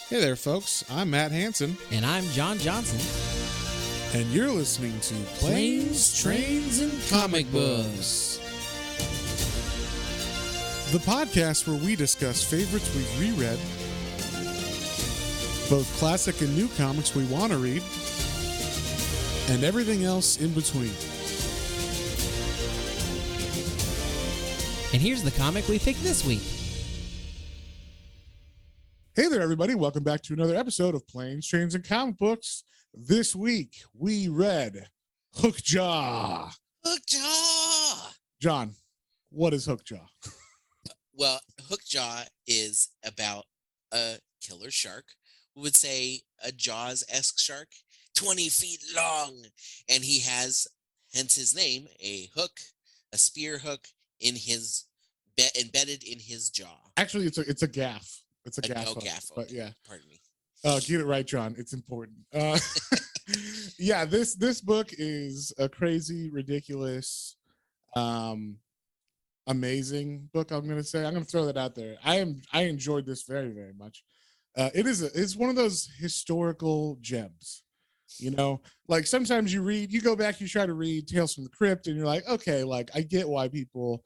Hey there, folks. I'm Matt Hansen, And I'm John Johnson. and you're listening to Planes, Trains, and Comic Books, the podcast where we discuss favorites we've reread, both classic and new comics we want to read, and everything else in between. And here's the comic we picked this week. Hey there, everybody. Welcome back to another episode of Planes, Trains, and Comic Books. This week, we read Hookjaw. Hookjaw! John, what is Hookjaw? Well, Hookjaw is about a killer shark. We would say a Jaws-esque shark, 20 feet long. And he has, hence his name, a hook, a spear hook in his embedded in his jaw. Actually, it's a gaff. It's a gaff. Oh, hook, gaff. But Okay. yeah. Pardon me. Get it right, John. It's important. Yeah, this book is a crazy, ridiculous, amazing book. I'm gonna throw that out there. I enjoyed this very, very much. It's one of those historical gems. You know, like sometimes you go back, you try to read Tales from the Crypt, and you're like, okay, like I get why people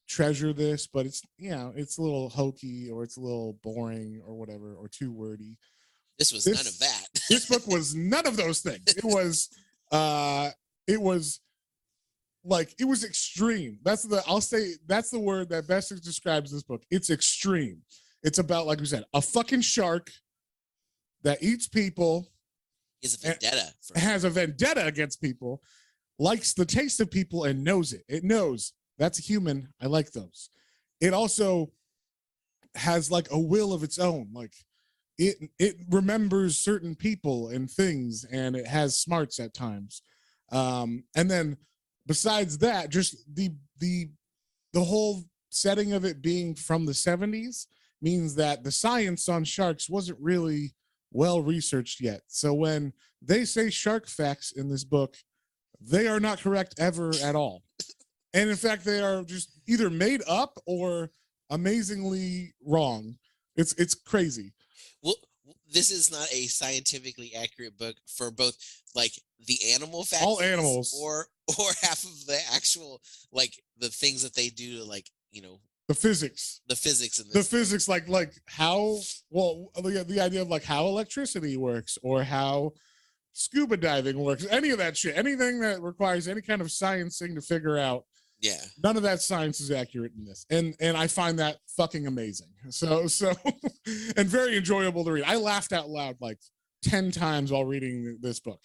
treasure this, but it's a little hokey, or it's a little boring, or whatever, or too wordy. This was none of that. This book was none of those things. It was extreme. That's the word that best describes this book. It's extreme. It's about, like we said, a fucking shark that eats people. Is a vendetta. Has a vendetta against people, likes the taste of people, and knows it. It knows that's a human. I like those. It also has like a will of its own. Like it remembers certain people and things, and it has smarts at times. And then besides that, just the whole setting of it being from the 70s means that the science on sharks wasn't really well researched yet. So when they say shark facts in this book, they are not correct ever at all. And in fact, they are just either made up or amazingly wrong. It's crazy. Well, this is not a scientifically accurate book for both, like, the animal facts, all animals, or half of the actual, like, the things that they do to, like, you know, the physics in this. The physics, like how, well, the idea of like how electricity works, or how scuba diving works, any of that shit, anything that requires any kind of sciencing to figure out. Yeah, none of that science is accurate in this, and I find that fucking amazing. So and very enjoyable to read. I laughed out loud like 10 times while reading this book.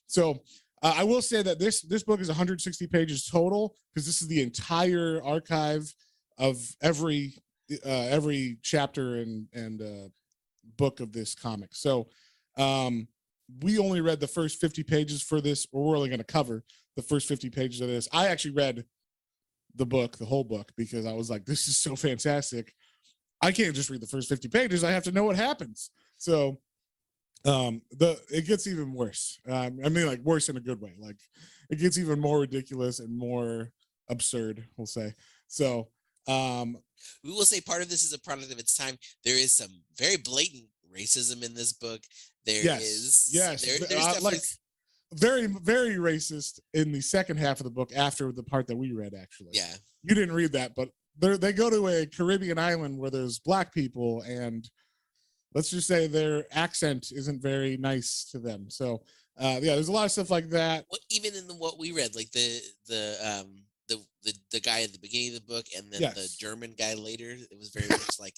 So I will say that this book is 160 pages total, because this is the entire archive of every chapter and book of this comic. So we only read the first 50 pages for this, or we're only going to cover the first 50 pages of this. I actually read the whole book, because I was like, this is so fantastic. I can't just read the first 50 pages. I have to know what happens. So it gets even worse. I mean, like, worse in a good way. Like, it gets even more ridiculous and more absurd, we'll say. So we will say part of this is a product of its time. There is some very blatant racism in this book. There's definitely, like, very, very racist in the second half of the book, after the part that we read. Actually, yeah, you didn't read that, but they go to a Caribbean island where there's black people, and let's just say their accent isn't very nice to them. So there's a lot of stuff like that. Well, even in what we read, like the guy at the beginning of the book, and then the German guy later, it was very much like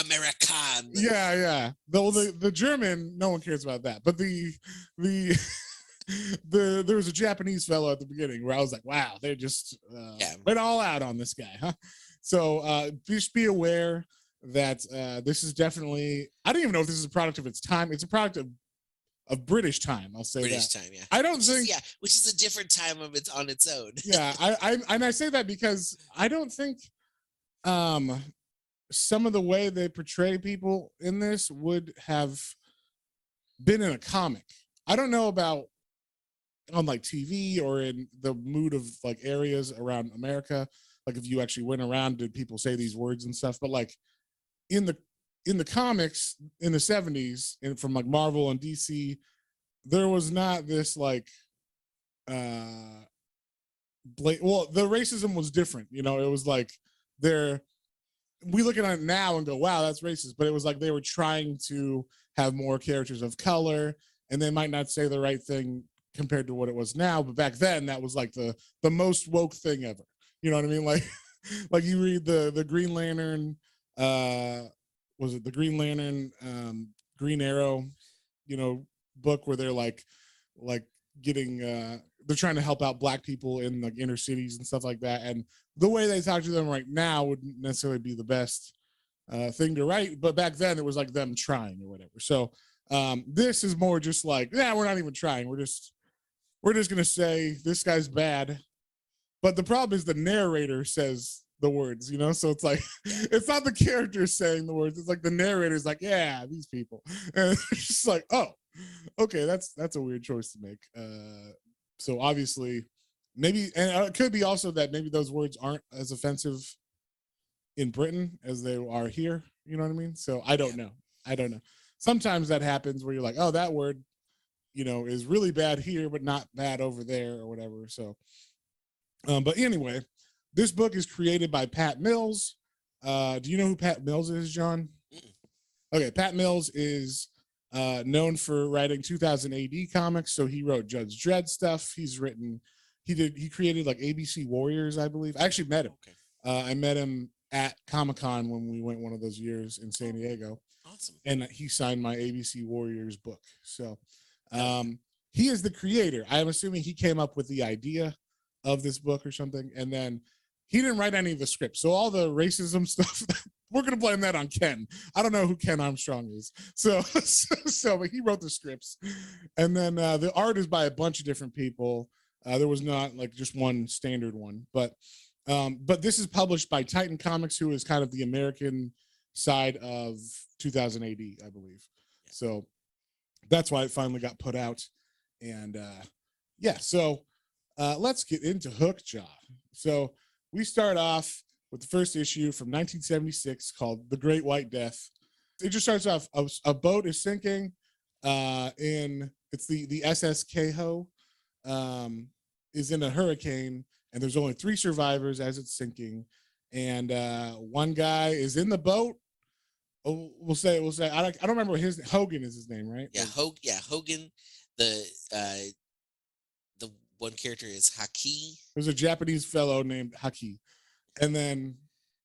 American. Yeah. The German, no one cares about that, but the there was a Japanese fellow at the beginning where I was like, wow, they just went all out on this guy, huh? So just be aware that this is definitely, I don't even know if this is a product of its time. It's a product of British time. I'll say British that. time, yeah. I don't think, which is a different time of on its own. Yeah, I say that because I don't think some of the way they portray people in this would have been in a comic. I don't know about on like TV or in the mood of like areas around America. Like if you actually went around, did people say these words and stuff? But like in the in the comics in the 70s and from like Marvel and DC, there was not this like well, the racism was different. You know, it was like we look at it now and go, wow, that's racist. But it was like they were trying to have more characters of color, and they might not say the right thing compared to what it was now. But back then, that was like the most woke thing ever. You know what I mean? Like, like you read the Green Lantern, was it the Green Lantern, Green Arrow, you know, book where they're like getting they're trying to help out black people in like inner cities and stuff like that, and the way they talk to them right now wouldn't necessarily be the best thing to write, but back then it was like them trying or whatever. So this is more just like, yeah, we're not even trying, we're just gonna say this guy's bad. But the problem is the narrator says the words, you know, so it's like it's not the character saying the words, it's like the narrator's like, yeah, these people, and it's just like, oh, okay, that's a weird choice to make. So obviously, maybe, and it could be also that maybe those words aren't as offensive in Britain as they are here. You know what I mean? So I don't know. Sometimes that happens where you're like, oh, that word, you know, is really bad here, but not bad over there or whatever. So, but anyway, this book is created by Pat Mills. Do you know who Pat Mills is, John? Okay, Pat Mills is known for writing 2000 AD comics. So he wrote Judge Dredd stuff. He created like ABC Warriors, I believe. I actually met him. Okay. I met him at Comic-Con when we went one of those years in San Diego. Awesome. And he signed my ABC Warriors book. So he is the creator. I'm assuming he came up with the idea of this book or something. And then he didn't write any of the scripts. So all the racism stuff, we're going to blame that on Ken. I don't know who Ken Armstrong is. So but he wrote the scripts. And then the art is by a bunch of different people. There was not like just one standard one. But this is published by Titan Comics, who is kind of the American side of 2000 AD, I believe. So that's why it finally got put out. And so let's get into Hookjaw. So we start off with the first issue from 1976 called The Great White Death. It just starts off, a boat is sinking it's the SS Keho is in a hurricane, and there's only 3 survivors as it's sinking. And one guy is in the boat. Oh, we'll say I don't remember Hogan is his name, right? Yeah, Hogan. The one character is Haki. There's a Japanese fellow named Haki, and then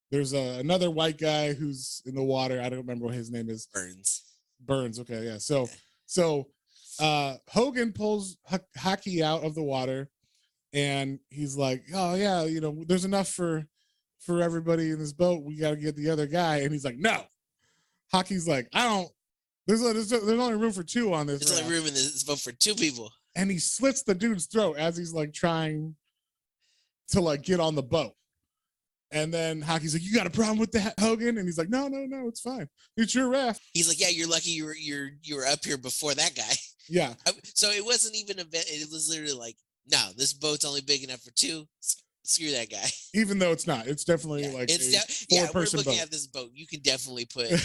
there's another white guy who's in the water. I don't remember what his name is. Burns. Okay, yeah. So Hogan pulls Haki out of the water, and he's like, "Oh yeah, you know, there's enough for everybody in this boat. We got to get the other guy." And he's like, "No." Haki's like, "I don't. There's only room for 2 on this. There's only room in this boat for 2 people." And he slits the dude's throat as he's like trying to like get on the boat. And then Haki's like, "You got a problem with that, Hogan?" And he's like, No, it's fine. It's your raft. He's like, "Yeah, you're lucky you were up here before that guy." Yeah. So it wasn't even it was literally like, "No, this boat's only big enough for 2. Screw that guy." Even though it's not, it's definitely like we're looking at this boat. You can definitely put like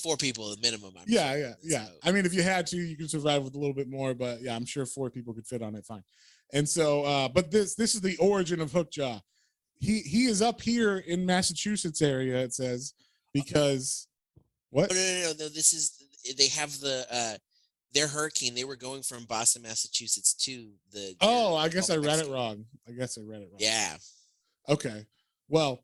4 people minimum. Yeah. I mean, if you had to, you could survive with a little bit more, but yeah, I'm sure 4 people could fit on it fine. And so, but this is the origin of Hookjaw. He is up here in Massachusetts area, it says, because what? No. This is, they have their hurricane. They were going from Boston, Massachusetts to the. Oh, I guess I read it wrong. Yeah. Okay. Well,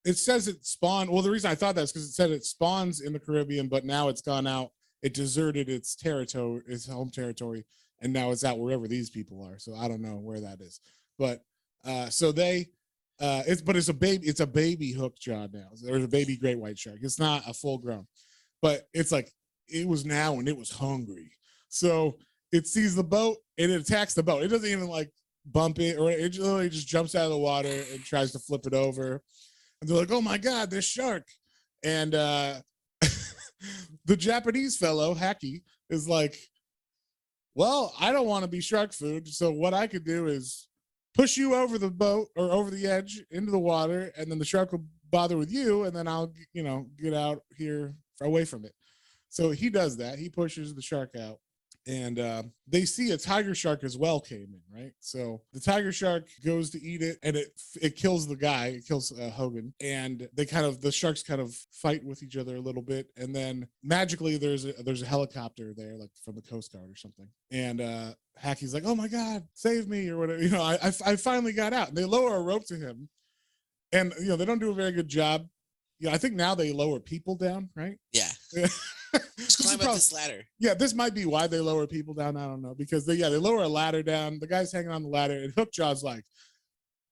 it says it spawned. Well, the reason I thought that is because it said it spawns in the Caribbean, but now it's gone out. It deserted its territory, its home territory, and now it's out wherever these people are. So I don't know where that is, but so they, it's a baby Hookjaw now. There's a baby great white shark. It's not a full grown, but it's like it was now and it was hungry. So it sees the boat and it attacks the boat. It doesn't even like bump it, or it literally just jumps out of the water and tries to flip it over. And they're like, "Oh my God, this shark!" And the Japanese fellow, Haki, is like, "Well, I don't want to be shark food, so what I could do is push you over the boat or over the edge into the water, and then the shark will bother with you, and then I'll, get out here away from it. So he does that. He pushes the shark out, and they see a tiger shark as well came in, right? So the tiger shark goes to eat it, and it kills the guy. It kills Hogan, and the sharks kind of fight with each other a little bit, and then magically there's a helicopter there, like from the Coast Guard or something, and Hackey's like, "Oh my God, save me!" or whatever. I finally got out. And they lower a rope to him, and they don't do a very good job. I think now they lower people down, right? Yeah. Just climb up this ladder. Yeah, this might be why they lower people down. I don't know, because they lower a ladder down. The guy's hanging on the ladder, and Hookjaw's like,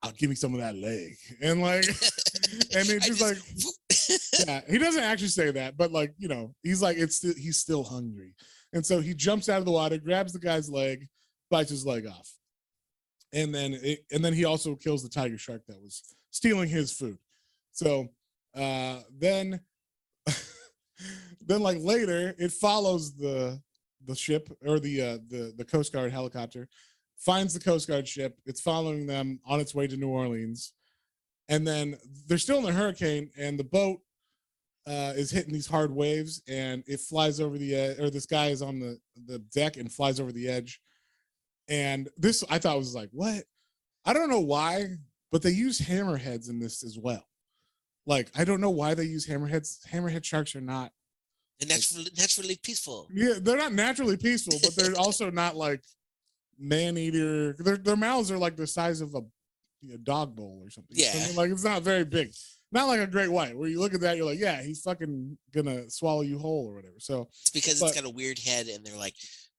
"I'll give me some of that leg," and like, and it's just like, yeah, he doesn't actually say that, but like, he's like, he's still hungry, and so he jumps out of the water, grabs the guy's leg, bites his leg off, and then he also kills the tiger shark that was stealing his food. So then. Then like later it follows the ship, or the Coast Guard helicopter, finds the Coast Guard ship. It's following them on its way to New Orleans, and then they're still in the hurricane, and the boat is hitting these hard waves, and it flies over the edge, or this guy is on the deck and flies over the edge. And this I thought was like, what? I don't know why, but they use hammerheads in this as well. Like, I don't know why they use hammerheads. Hammerhead sharks are not. They're naturally peaceful. Yeah, they're not naturally peaceful, but they're also not like man-eater. Their mouths are like the size of a dog bowl or something. Yeah. So, like, it's not very big. Not like a great white, where you look at that, you're like, yeah, he's fucking gonna swallow you whole or whatever. So it's because it's got a weird head, and they're like,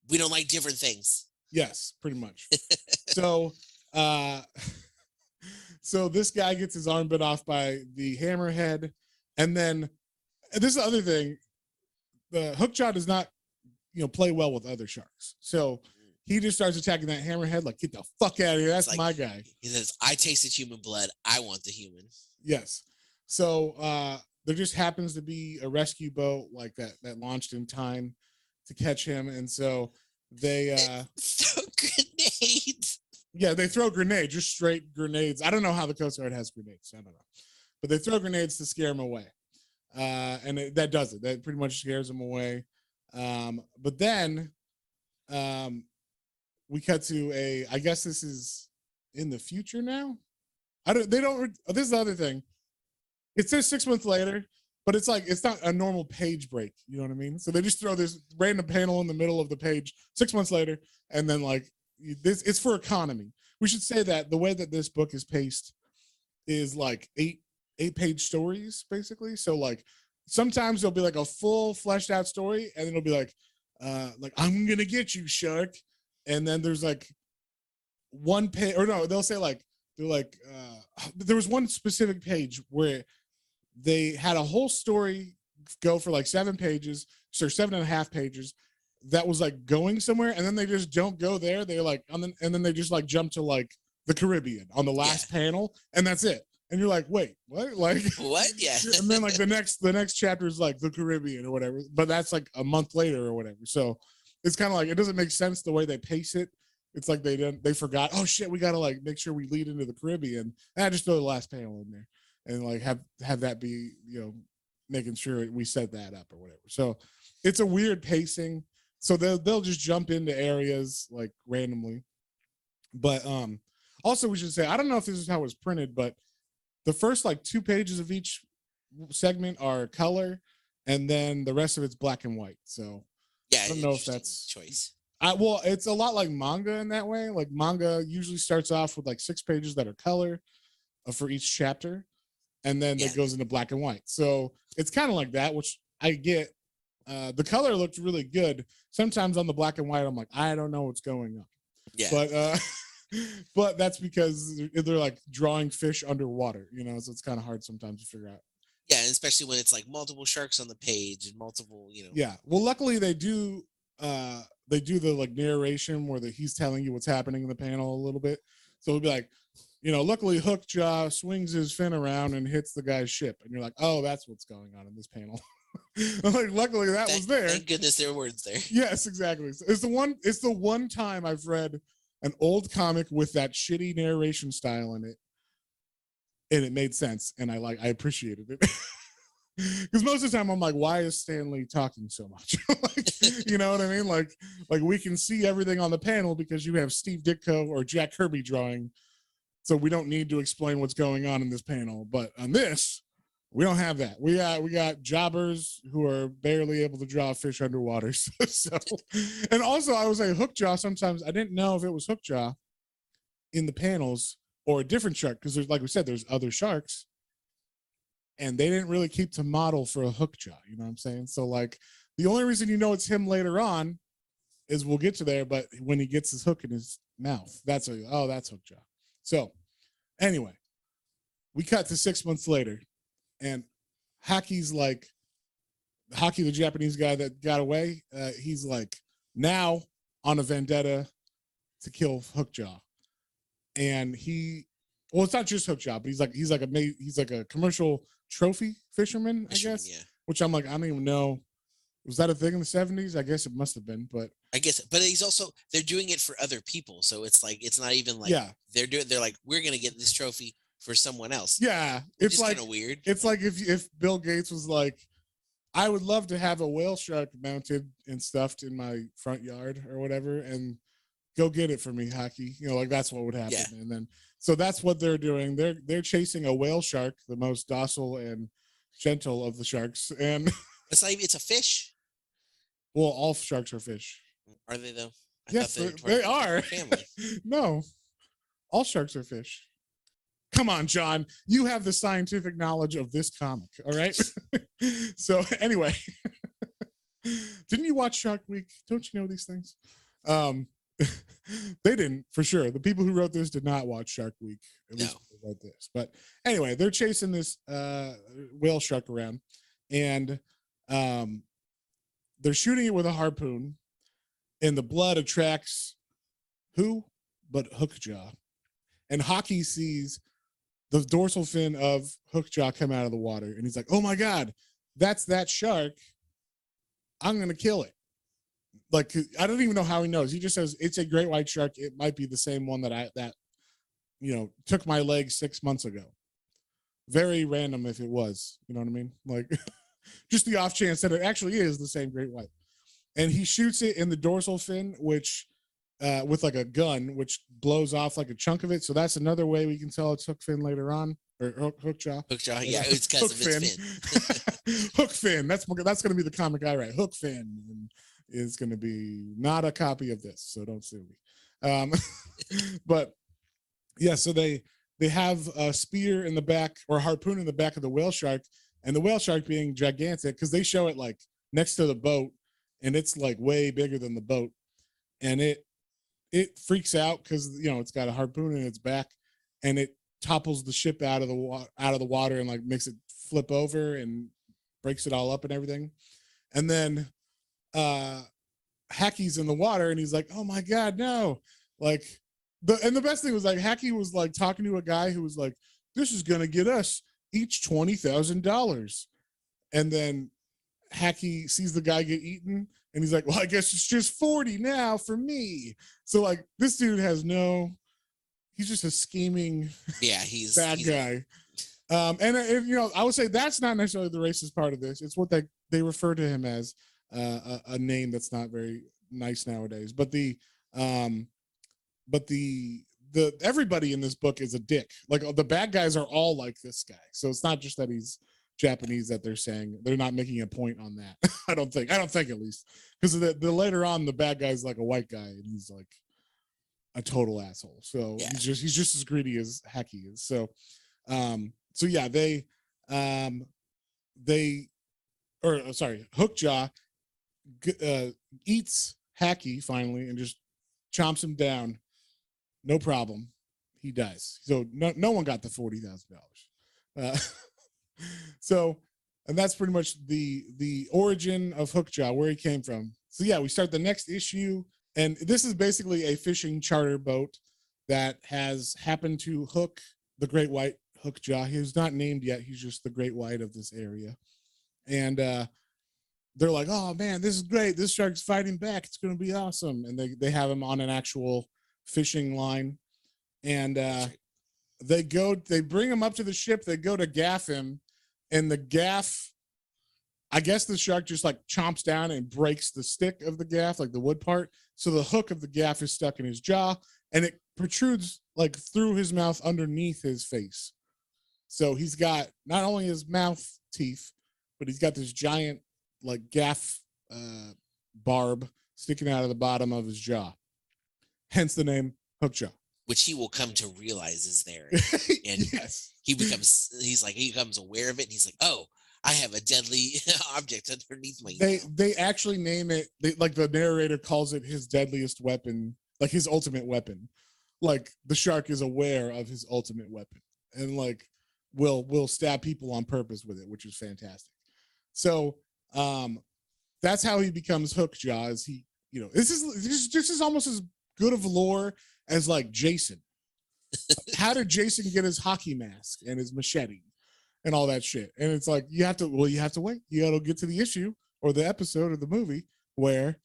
we don't like different things. Yes, pretty much. So so this guy gets his arm bit off by the hammerhead, and then this is the other thing. The Hookjaw does not, play well with other sharks. So he just starts attacking that hammerhead, like, get the fuck out of here. That's like, my guy. He says, I tasted human blood. I want the human. Yes. So there just happens to be a rescue boat like that launched in time to catch him. And so they throw grenades. Yeah, they throw grenades, just straight grenades. I don't know how the Coast Guard has grenades. I don't know. But they throw grenades to scare him away. And that does it. That pretty much scares him away. But then we cut to I guess this is in the future now. This is the other thing. It says 6 months later, but it's like, it's not a normal page break. You know what I mean? So they just throw this random panel in the middle of the page 6 months later. And then like it's for economy. We should say that the way that this book is paced is like eight-page stories, basically. So like sometimes there'll be like a full fleshed out story, and then it'll be like I'm gonna get you, shark. And then there's like one page, or no, they'll say like there was one specific page where they had a whole story go for like 7 pages, so 7.5 pages, that was like going somewhere, and then they just don't go there. They're like, and then they just like jump to like the Caribbean on the last panel, and that's it. And you're like, wait, what? Like what? Yeah. And then like the next chapter is like the Caribbean or whatever, but that's like a month later or whatever. So it's kind of like, it doesn't make sense the way they pace it. It's like they forgot, oh shit, we gotta like make sure we lead into the Caribbean, and I just throw the last panel in there and like have that be, making sure we set that up or whatever. So it's a weird pacing. So they'll just jump into areas like randomly. But also we should say, I don't know if this is how it was printed, but the first like 2 pages of each segment are color, and then the rest of it's black and white. So yeah, I don't know if that's choice. Well, it's a lot like manga in that way. Like manga usually starts off with like 6 pages that are color for each chapter, and then it goes into black and white. So it's kind of like that, which I get. The color looked really good. Sometimes on the black and white, I'm like, I don't know what's going on. Yeah. But that's because they're like drawing fish underwater, so it's kind of hard sometimes to figure out. Yeah, and especially when it's like multiple sharks on the page and multiple, Yeah. Well, luckily they do the like narration where he's telling you what's happening in the panel a little bit. So it'll be like, luckily Hookjaw swings his fin around and hits the guy's ship. And you're like, oh, that's what's going on in this panel. Like, luckily that was there. Thank goodness there were words there. Yes, exactly. It's the one time I've read an old comic with that shitty narration style in it and it made sense, and I appreciated it. Because most of the time I'm like, why is Stanley talking so much? Like, you know what I mean? Like we can see everything on the panel because you have Steve Ditko or Jack Kirby drawing, so we don't need to explain what's going on in this panel. But on this, we don't have that. We got jobbers who are barely able to draw fish underwater. So, and also I would say Hookjaw. Sometimes I didn't know if it was Hookjaw in the panels or a different shark, because there's, like we said, there's other sharks, and they didn't really keep to model for a Hookjaw. You know what I'm saying? So like the only reason you know it's him later on is we'll get to there, but when he gets his hook in his mouth, that's Hookjaw. So anyway, we cut to 6 months later, and Haki's like, Haki, the Japanese guy that got away, he's like now on a vendetta to kill Hookjaw. And well, it's not just Hookjaw, but he's like a commercial trophy fisherman, I guess. Yeah. Which I'm like, I don't even know. Was that a thing in the 70s? I guess it must have been, but I guess. But they're doing it for other people, so it's like it's not even like they're like, we're gonna get this trophy for someone else. Yeah, it's like kind of weird. It's like if Bill Gates was like, I would love to have a whale shark mounted and stuffed in my front yard or whatever, and go get it for me, Haki. You know, like that's what would happen. Yeah. And then so that's what they're doing. They're chasing a whale shark, the most docile and gentle of the sharks. And it's a fish. Well, all sharks are fish. Are they though? Yes, they are. Family. No, all sharks are fish. Come on, John. You have the scientific knowledge of this comic, all right? So anyway, didn't you watch Shark Week? Don't you know these things? They didn't, for sure. The people who wrote this did not watch Shark Week. At least they wrote this. But anyway, they're chasing this whale shark around, and they're shooting it with a harpoon, and the blood attracts who? But Hookjaw. And Haki sees the dorsal fin of Hookjaw come out of the water, and he's like, oh my God, that's that shark. I'm going to kill it. Like, I don't even know how he knows. He just says it's a great white shark. It might be the same one that took my leg 6 months ago. Very random if it was, you know what I mean? Like just the off chance that it actually is the same great white. And he shoots it in the dorsal fin, which with like a gun, which blows off like a chunk of it. So that's another way we can tell it's hook fin later on, or Hookjaw. Hookjaw, yeah, it's because of its fin. Hook fin. That's going to be the comic I write. Hook fin. And is going to be not a copy of this, so don't sue me. But yeah, so they have a spear in the back, or harpoon in the back of the whale shark, and the whale shark being gigantic, because they show it like next to the boat, and it's like way bigger than the boat, and it freaks out because it's got a harpoon in its back, and it topples the ship out of the water and like makes it flip over and breaks it all up and everything. And then Haki's in the water, and he's like, oh my God, no. Like the best thing was like Haki was like talking to a guy who was like, this is gonna get us each $20,000. And then Haki sees the guy get eaten, and he's like, well, I guess it's just 40 now for me. So like this dude he's just a scheming he's bad guy. And I would say that's not necessarily the racist part of this. It's what they refer to him as, a name that's not very nice nowadays. But the everybody in this book is a dick. Like the bad guys are all like this guy. So it's not just that he's Japanese that they're saying. They're not making a point on that. I don't think at least, because the later on the bad guy's like a white guy, and he's like a total asshole. So he's just as greedy as Haki is. So yeah, Hookjaw eats Haki finally and just chomps him down. No problem. He dies. So no one got the $40,000. So, and that's pretty much the origin of Hookjaw, where he came from. So yeah, we start the next issue, and this is basically a fishing charter boat that has happened to hook the great white Hookjaw. He's not named yet. He's just the great white of this area. And they're like, oh man, this is great. This shark's fighting back. It's going to be awesome. And they have him on an actual fishing line. And they bring him up to the ship. They go to gaff him, and the gaff, I guess the shark just like chomps down and breaks the stick of the gaff, like the wood part. So the hook of the gaff is stuck in his jaw, and it protrudes like through his mouth underneath his face. So he's got not only his mouth teeth, but he's got this giant like gaff barb sticking out of the bottom of his jaw. Hence the name Hookjaw. Which he will come to realize is there. And yes. he becomes aware of it, and he's like, oh, I have a deadly object underneath my They actually name it, like the narrator calls it his deadliest weapon, like his ultimate weapon. Like the shark is aware of his ultimate weapon and like will stab people on purpose with it, which is fantastic. So that's how he becomes Hookjaw. Is he, this is almost as good of lore as like Jason. How did Jason get his hockey mask and his machete and all that shit? And it's like you have to wait. You got to get to the issue or the episode or the movie where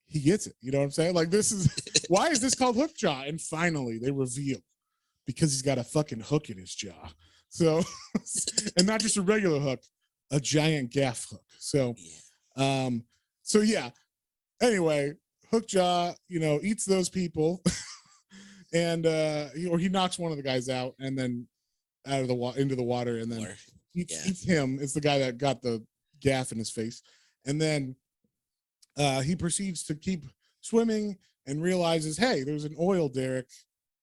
he gets it. You know what I'm saying? Like this is why is this called Hookjaw? And finally they reveal because he's got a fucking hook in his jaw. So and not just a regular hook, a giant gaff hook. So yeah. Anyway, Hookjaw, eats those people, and he knocks one of the guys out, and then out of the into the water, and then eats him. It's the guy that got the gaff in his face, and then he proceeds to keep swimming and realizes, hey, there's an oil derrick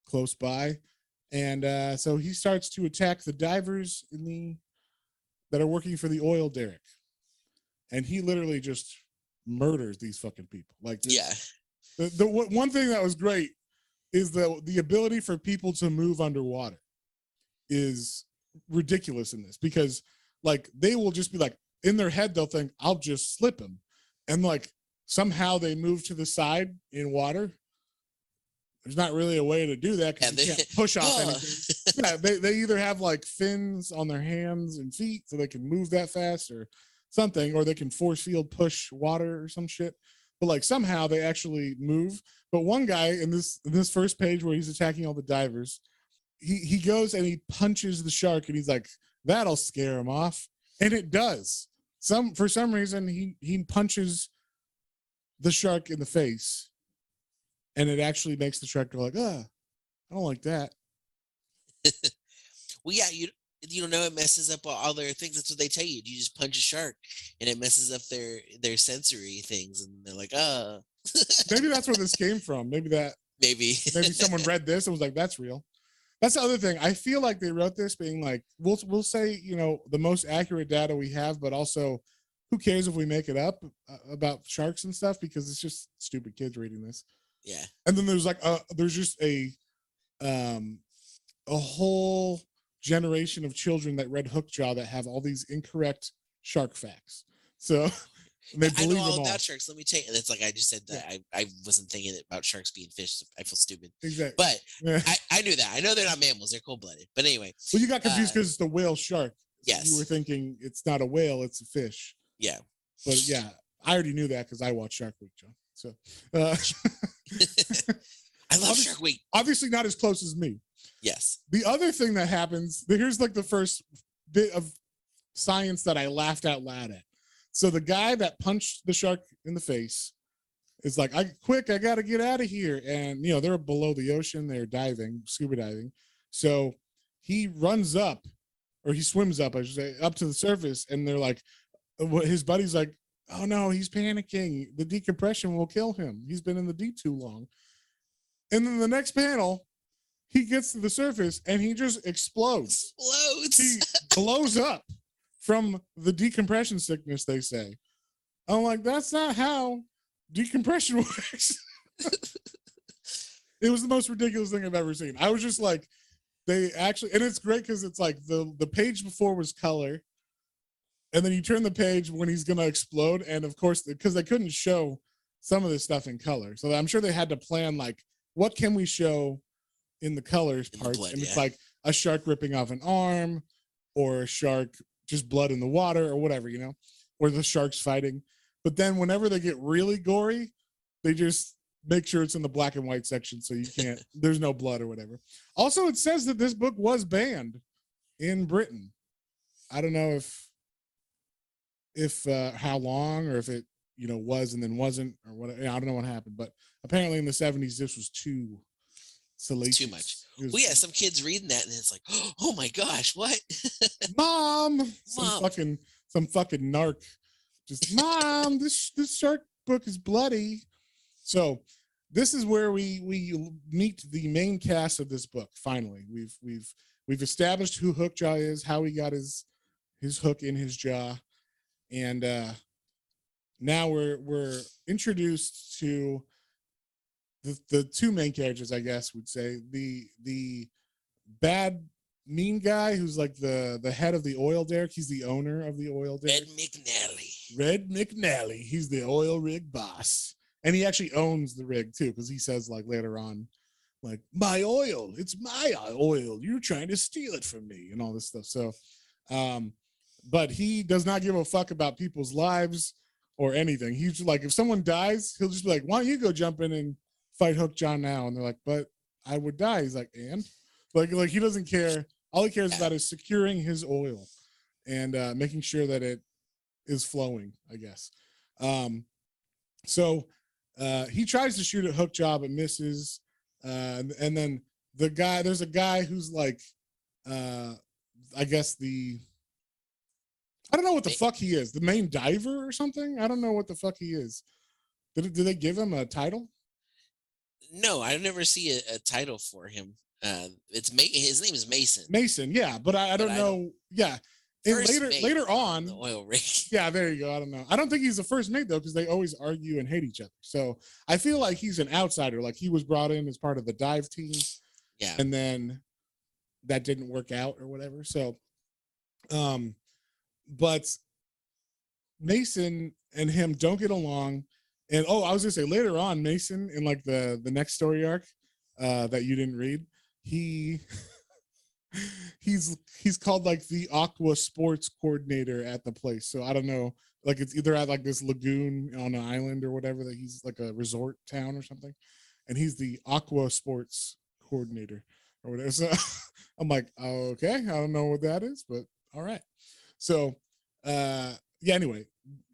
close by, and so he starts to attack the divers that are working for the oil derrick, and he literally just murders these fucking people. Like, the one thing that was great is the ability for people to move underwater is ridiculous in this, because like they will just be like in their head they'll think I'll just slip him, and like somehow they move to the side in water. There's not really a way to do that because you can't push off anything. Yeah, they either have like fins on their hands and feet so they can move that fast or something, or they can force field push water or some shit. But like somehow they actually move. But one guy in this first page where he's attacking all the divers, he goes and he punches the shark, and he's like, that'll scare him off. And it does. For some reason he punches the shark in the face, and it actually makes the shark go like, I don't like that. Well, yeah, you know it messes up all their things. That's what they tell you. You just punch a shark, and it messes up their sensory things, and they're like, Maybe that's where this came from. Maybe someone read this and was like, that's real. That's the other thing. I feel like they wrote this being like, we'll say, the most accurate data we have, but also who cares if we make it up about sharks and stuff, because it's just stupid kids reading this. Yeah. And then there's like there's just a whole generation of children that read Hookjaw that have all these incorrect shark facts. So they believe I know all them about sharks. Let me tell you. It's like I just said that I wasn't thinking about sharks being fish. So I feel stupid. Exactly. But I knew that. I know they're not mammals. They're cold-blooded. But anyway. Well, you got confused because it's the whale shark. Yes. You were thinking it's not a whale, it's a fish. Yeah. But yeah, I already knew that because I watched Shark Week, John. So I love Shark Week. Obviously not as close as me. Yes. The other thing that happens, here's like the first bit of science that I laughed out loud at. So the guy that punched the shark in the face is like, I got to get out of here. And, they're below the ocean. They're diving, scuba diving. So he runs up, or he swims up, I should say, up to the surface. And they're like, his buddy's like, oh no, he's panicking. The decompression will kill him. He's been in the deep too long. And then the next panel, he gets to the surface and he just explodes. He blows up from the decompression sickness, they say. I'm like, that's not how decompression works. It was the most ridiculous thing I've ever seen. I was just like, and it's great because it's like the page before was color. And then you turn the page when he's going to explode. And of course, because they couldn't show some of this stuff in color. So I'm sure they had to plan, like, what can we show in the colors parts? And it's like a shark ripping off an arm, or a shark, just blood in the water, or whatever, or the shark's fighting. But then whenever they get really gory, they just make sure it's in the black and white section so you can't, there's no blood or whatever. Also, it says that this book was banned in Britain. I don't know if how long, or if it, was and then wasn't, or what. I don't know what happened, but apparently in the 70s this was too salacious. Too much. Well, yeah, some kids reading that and it's like, oh my gosh, what? Mom. Some fucking narc. Just, Mom, this shark book is bloody. So this is where we meet the main cast of this book. Finally, we've established who Hookjaw is, how he got his hook in his jaw, and now we're introduced to the two main characters, I guess would say. The bad mean guy who's like the head of the oil derrick. He's the owner of the oil derrick. Red McNally. He's the oil rig boss. And he actually owns the rig too, because he says like later on, like, my oil, it's my oil. You're trying to steal it from me and all this stuff. So, but he does not give a fuck about people's lives or anything. He's like, if someone dies, he'll just be like, why don't you go jump in and fight Hookjaw now? And they're like, but I would die. He's like, and like he doesn't care. All he cares about is securing his oil and making sure that it is flowing, I guess. So he tries to shoot at Hookjaw but misses. And then there's a guy who's like, I guess I don't know what the fuck he is. The main diver or something? I don't know what the fuck he is. Did they give him a title? No, I never see a title for him. His name is Mason. Mason, yeah, but I don't know. Yeah. And later on, the oil rig. Yeah, there you go. I don't know. I don't think he's the first mate though, because they always argue and hate each other. So I feel like he's an outsider. Like he was brought in as part of the dive team. Yeah. And then that didn't work out or whatever. So, but Mason and him don't get along. And I was gonna say later on, Mason in like the next story arc that you didn't read, he's called like the aqua sports coordinator at the place. So I don't know, like it's either at like this lagoon on an island or whatever, that he's like a resort town or something, and he's the aqua sports coordinator or whatever. So I'm like, okay, I don't know what that is, but all right. So yeah, anyway,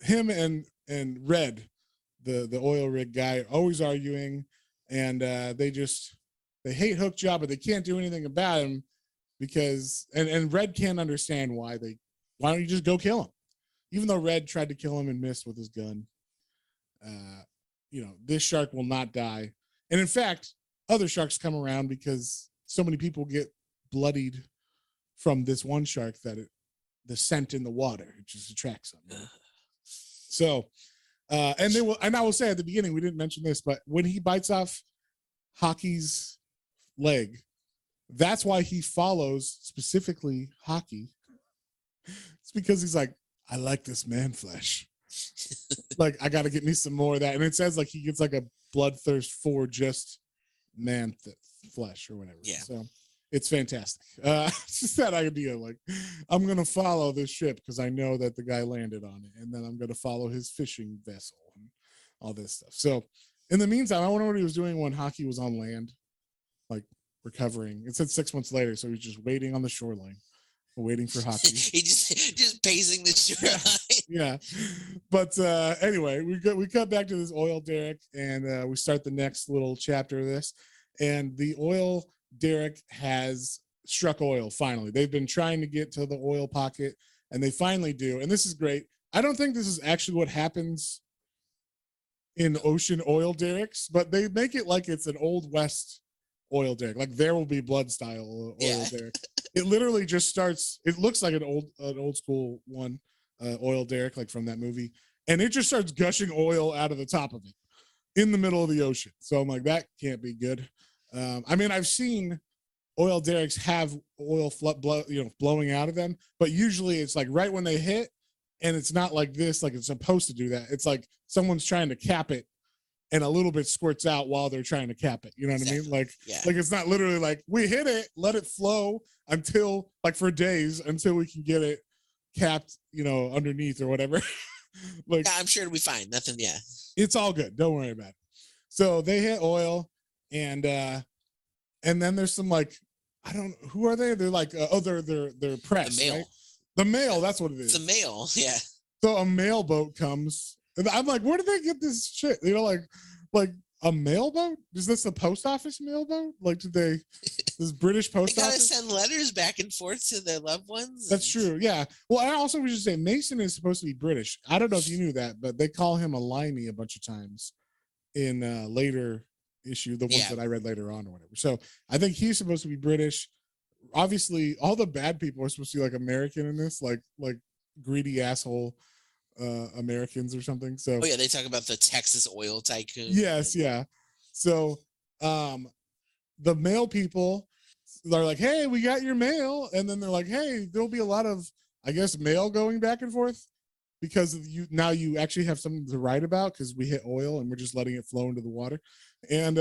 him and Red, the oil rig guy, always arguing, and they hate Hookjaw, but they can't do anything about him because and Red can't understand why don't you just go kill him, even though Red tried to kill him and missed with his gun. This shark will not die, and in fact other sharks come around because so many people get bloodied from this one shark that the scent in the water, it just attracts them. So and I will say at the beginning, we didn't mention this, but when he bites off Hockey's leg, that's why he follows specifically Hockey. It's because he's like, I like this man flesh. Like, I got to get me some more of that. And it says like he gets like a bloodthirst for just man flesh or whatever. Yeah. So it's fantastic. It's just that idea, like, I'm going to follow this ship because I know that the guy landed on it, and then I'm going to follow his fishing vessel and all this stuff. So in the meantime, I wonder what he was doing when Hockey was on land, like recovering. It said 6 months later, so he's just waiting on the shoreline, waiting for Hockey. He just pacing the shoreline. Yeah. But anyway, we cut back to this oil derrick, and we start the next little chapter of this. And the oil derrick has struck oil finally. They've been trying to get to the oil pocket, and they finally do. And this is great. I don't think this is actually what happens in ocean oil derricks, but they make it like it's an old west oil derrick, like There Will Be Blood style oil derrick. It literally just starts. It looks like an old school one oil derrick, like from that movie, and it just starts gushing oil out of the top of it in the middle of the ocean. So I'm like, that can't be good. I mean, I've seen oil derricks have oil blowing out of them, but usually it's like right when they hit, and it's not like this, like it's supposed to do that. It's like someone's trying to cap it, and a little bit squirts out while they're trying to cap it. You know what I mean? Like it's not literally like we hit it, let it flow until like for days until we can get it capped, underneath or whatever. Like, yeah, I'm sure it'll be fine. Nothing. Yeah, it's all good. Don't worry about it. So they hit oil, and then there's some like, I don't, who are they? They're like they're press, The mail. right? The mail, that's what it is. The mail, yeah. So a mail boat comes, and I'm like, where did they get this shit? You know, like a mail boat? Is this a post office mail boat? Like, did they this British They post gotta office? send letters back and forth to their loved ones. That's true. Yeah. Well, I also was just saying Mason is supposed to be British. I don't know if you knew that, but they call him a limey a bunch of times in later issue, the ones that I read later on or whatever. So I think he's supposed to be British. Obviously, all the bad people are supposed to be like American in this, like greedy asshole Americans or something. So oh yeah, they talk about the Texas oil tycoon. yes, yeah. So the mail people, they're like, hey, we got your mail, and then they're like, hey, there'll be a lot of, I guess, mail going back and forth because of you now you actually have something to write about because we hit oil and we're just letting it flow into the water. And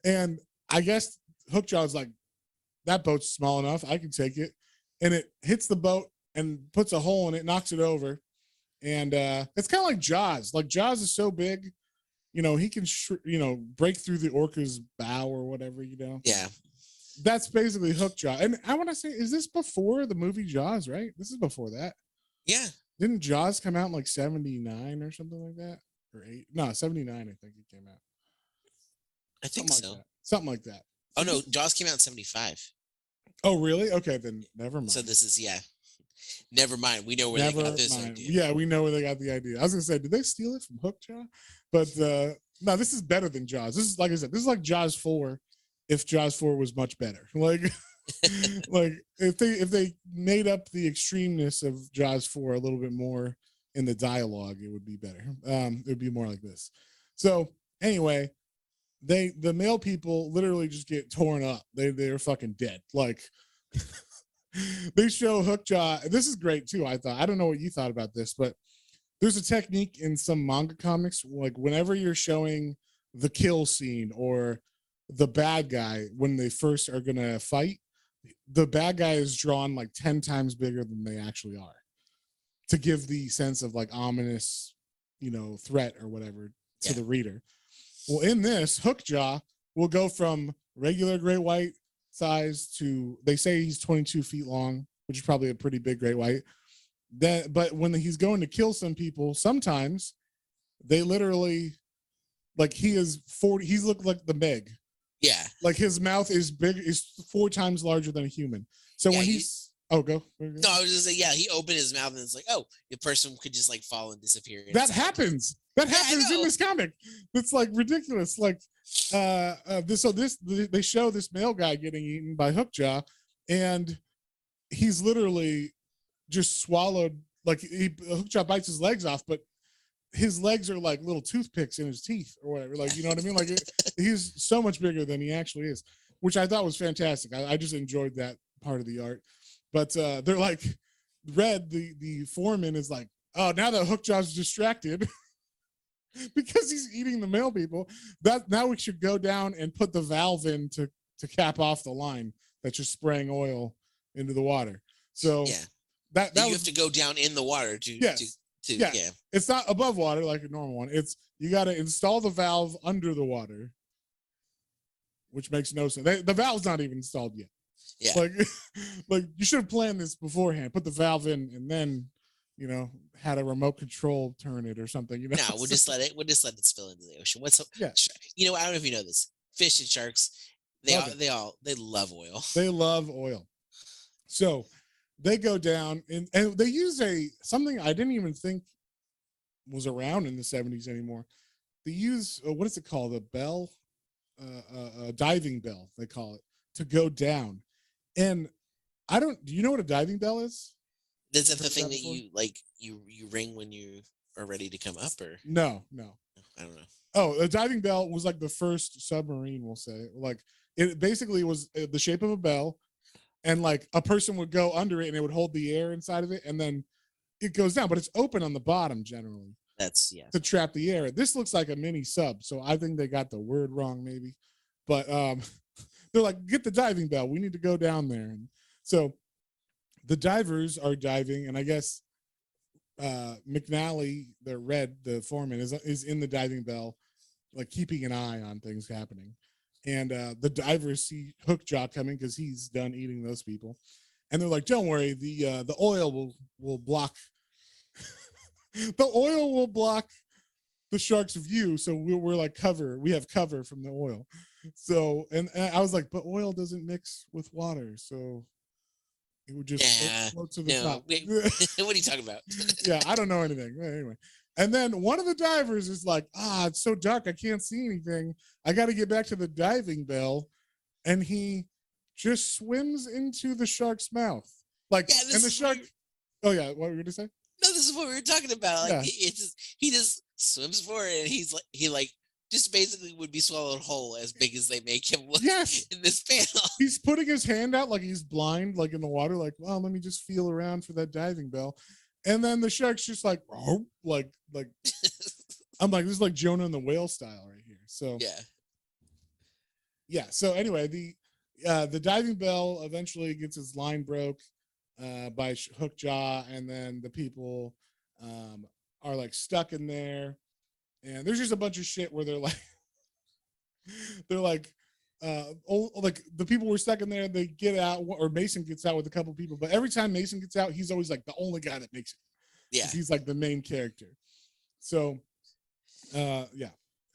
and I guess Hookjaw's like, that boat's small enough, I can take it. And it hits the boat and puts a hole in it, knocks it over. And it's kind of like Jaws. Like Jaws is so big, you know, he can break through the orca's bow or whatever, you know. Yeah. That's basically Hookjaw. And I want to say, is this before the movie Jaws, right? This is before that. Yeah. Didn't Jaws come out in like 79 or something like that? Or 8? No, 79, I think it came out. I think so. Something like that. Oh no, Jaws came out in 75. Oh, really? Okay, then never mind. So this is, yeah. Never mind. We know where they got this idea. Yeah, we know where they got the idea. I was gonna say, did they steal it from Hookjaw? But no, this is better than Jaws. This is, like I said, this is like Jaws 4 if Jaws 4 was much better. Like like if they made up the extremeness of Jaws 4 a little bit more in the dialogue, it would be better. It would be more like this. So anyway, the male people literally just get torn up. They're fucking dead. Like they show Hookjaw. This is great too, I thought. I don't know what you thought about this, but there's a technique in some manga comics, like whenever you're showing the kill scene or the bad guy when they first are gonna fight, the bad guy is drawn like 10 times bigger than they actually are to give the sense of like ominous, you know, threat or whatever to the reader. Well, in this, Hookjaw will go from regular great white size to, they say he's 22 feet long, which is probably a pretty big great white. But when he's going to kill some people, sometimes they literally, like he is 40, he's looked like the Meg. Yeah. Like his mouth is big, is 4 times larger than a human. So when he's, go. No, I was just saying, yeah, he opened his mouth and it's like, oh, the person could just like fall and disappear. That happens. That happens in this comic. It's like ridiculous. Like they show this male guy getting eaten by Hookjaw, and he's literally just swallowed. Like Hookjaw bites his legs off, but his legs are like little toothpicks in his teeth or whatever. Like, you know what I mean? Like he's so much bigger than he actually is, which I thought was fantastic. I just enjoyed that part of the art. But they're like, Red, the foreman, is like, oh, now that Hookjaw's distracted because he's eating the male people, that now we should go down and put the valve in to cap off the line that's just spraying oil into the water. So that you have to go down in the water to It's not above water like a normal one. It's, you got to install the valve under the water, which makes no sense. The valve's not even installed yet. Yeah. Like you should have planned this beforehand. Put the valve in and then, you know, had a remote control turn it or something. You know, no, we'll just let it spill into the ocean. You know, I don't know if you know this. Fish and sharks, they love oil. They love oil. So they go down and they use something I didn't even think was around in the 70s anymore. They use what is it called? A bell, a diving bell, they call it, to go down. And do you know what a diving bell is? Is that the thing that you ring when you are ready to come up, or no? I don't know. Oh, a diving bell was like the first submarine, we'll say. Like it basically was the shape of a bell, and like a person would go under it and it would hold the air inside of it, and then it goes down, but it's open on the bottom generally. That's to trap the air. This looks like a mini sub, so I think they got the word wrong maybe. But they're like, get the diving bell. We need to go down there. And so the divers are diving, and I guess McNally, the Red, the foreman, is in the diving bell, like keeping an eye on things happening. And the divers see Hookjaw coming because he's done eating those people, and they're like, "Don't worry, the oil will block the oil will block the shark's view, so we're like cover. We have cover from the oil." So, and I was like, "But oil doesn't mix with water, so it would just Yeah. float to the No. top." Wait, what are you talking about? Yeah, I don't know anything. Anyway, and then one of the divers is like, it's so dark, I can't see anything. I got to get back to the diving bell, and he just swims into the shark's mouth, like, Yeah, and this the is shark. Oh yeah, what were you gonna say? no, this is what we were talking about. Like Yeah. he just swims for it, and he like just basically would be swallowed whole, as big as they make him look Yes, in this panel. he's putting his hand out like he's blind, like in the water, like, well, let me just feel around for that diving bell. And then the shark's just like, oh, like I'm like, this is like Jonah and the whale style right here. So Yeah. So anyway, the diving bell eventually gets its line broke by Hookjaw, and then the people are like stuck in there, and there's just a bunch of shit where they're like like the people were stuck in there, they get out, or Mason gets out with a couple people, but every time Mason gets out, he's always like the only guy that makes it. Yeah. He's like the main character. So yeah.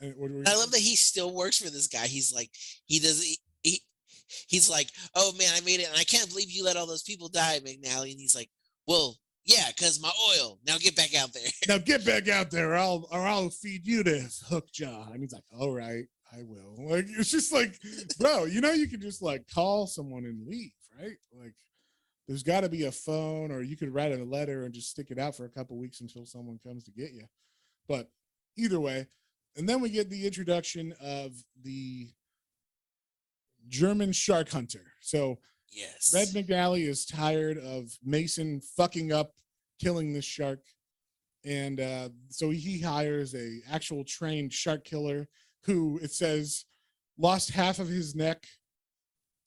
I love that he still works for this guy. He's like, he's like, oh man, I made it, and I can't believe you let all those people die, McNally. And he's like, well, yeah, because my oil. Now get back out there. Now get back out there, or I'll feed you this, Hookjaw. And he's like, all right, I will. Like, it's just like, bro, you can just like call someone and leave, right? Like, there's got to be a phone, or you could write a letter and just stick it out for a couple weeks until someone comes to get you. But either way, and then we get the introduction of the German shark hunter. So yes, Red McNally is tired of Mason fucking up killing this shark, and so he hires a actual trained shark killer who, it says, lost half of his neck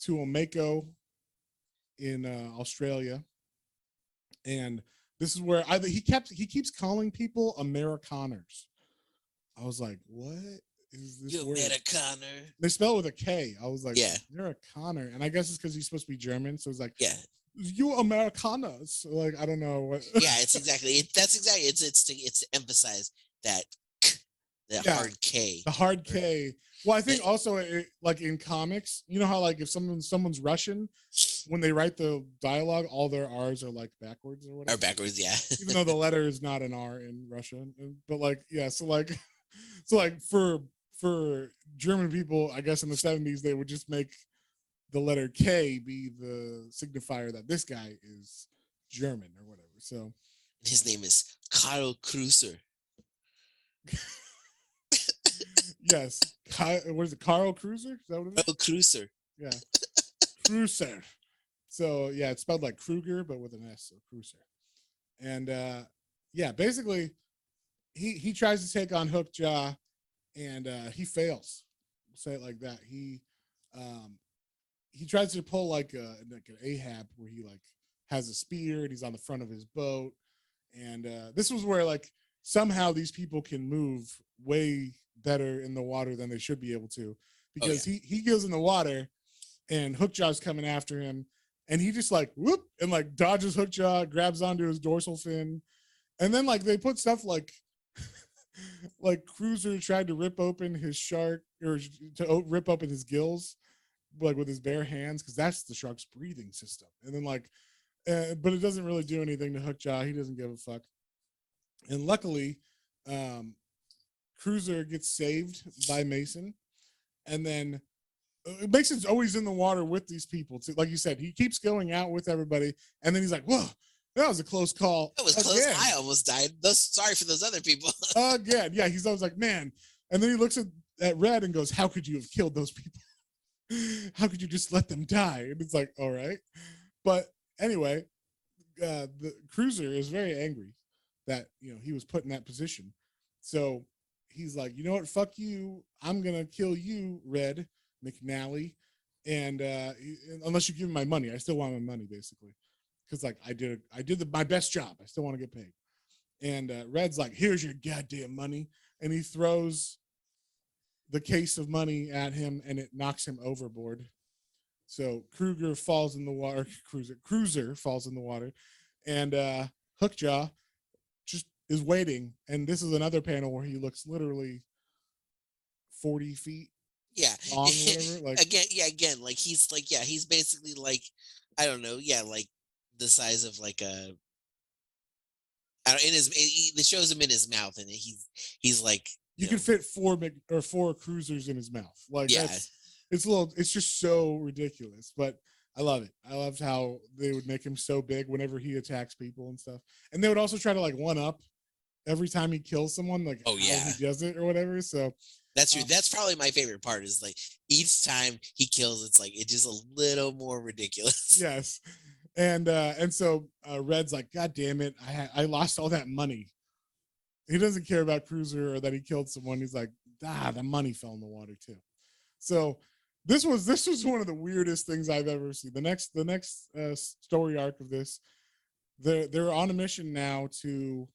to a mako in Australia. And this is where he keeps calling people Amerikaners. I was like, what is this word? Amerikaner. They spell it with a K. I was like, yeah, Amerikaner. And I guess it's because he's supposed to be German. So it's like, yeah, you Americanas. Like, I don't know what. Yeah, it's exactly. That's exactly. It's to emphasize that hard K. The hard K. Well, I think also like in comics, you know how like if someone's Russian, when they write the dialogue, all their R's are like backwards or whatever. Or backwards, yeah. Even though the letter is not an R in Russian, but like so like for German people, I guess in the 70s they would just make the letter K be the signifier that this guy is German or whatever. So his name is Karl Kreuzer. Yes. What is it? Karl Kreuzer? Is that what it is? Karl Kreuzer. Yeah. Kreuzer. So yeah, it's spelled like Kruger, but with an S, so Kreuzer. And yeah, basically he tries to take on Hookjaw, and he fails. We'll say it like that. He tries to pull like an Ahab, where he like has a spear and he's on the front of his boat. And this was where like somehow these people can move way better in the water than they should be able to, because he goes in the water and Hookjaw's coming after him, and he just like whoop and like dodges Hookjaw, grabs onto his dorsal fin, and then like they put stuff like like Kreuzer tried to rip open his shark, or to rip open his gills like with his bare hands, because that's the shark's breathing system. And then like but it doesn't really do anything to Hookjaw. He doesn't give a fuck. And luckily Kreuzer gets saved by Mason, and then Mason's always in the water with these people too. Like you said, he keeps going out with everybody, and then he's like, whoa, that was a close call. It was close. I almost died. Sorry for those other people. Again. Yeah, he's always like, man. And then he looks at Red and goes, how could you have killed those people? How could you just let them die? And it's like, all right. But anyway, the Kreuzer is very angry that he was put in that position. So he's like, you know what, fuck you, I'm gonna kill you, Red McNally, and unless you give me my money. I still want my money, basically, because like I did my best job. I still want to get paid. And Red's like, here's your goddamn money, and he throws the case of money at him, and it knocks him overboard. So Kruger falls in the water. Cruiser falls in the water, and Hookjaw just is waiting. And this is another panel where he looks literally 40 feet Yeah. long or whatever. Like again, like he's basically like, I don't know, like the size of like a. I don't, in his, it shows him in his mouth, and he's like you could fit four cruisers in his mouth. Like it's just so ridiculous, but I love it. I loved how they would make him so big whenever he attacks people and stuff. And they would also try to like one up every time he kills someone, like how he does it or whatever. So that's true. That's probably my favorite part, is like each time he kills, it's like it's just a little more ridiculous. Yes. And so Red's like, God damn it, I lost all that money. He doesn't care about Cruiser or that he killed someone. He's like, the money fell in the water too. So this was one of the weirdest things I've ever seen. The next story arc of this, they're on a mission now to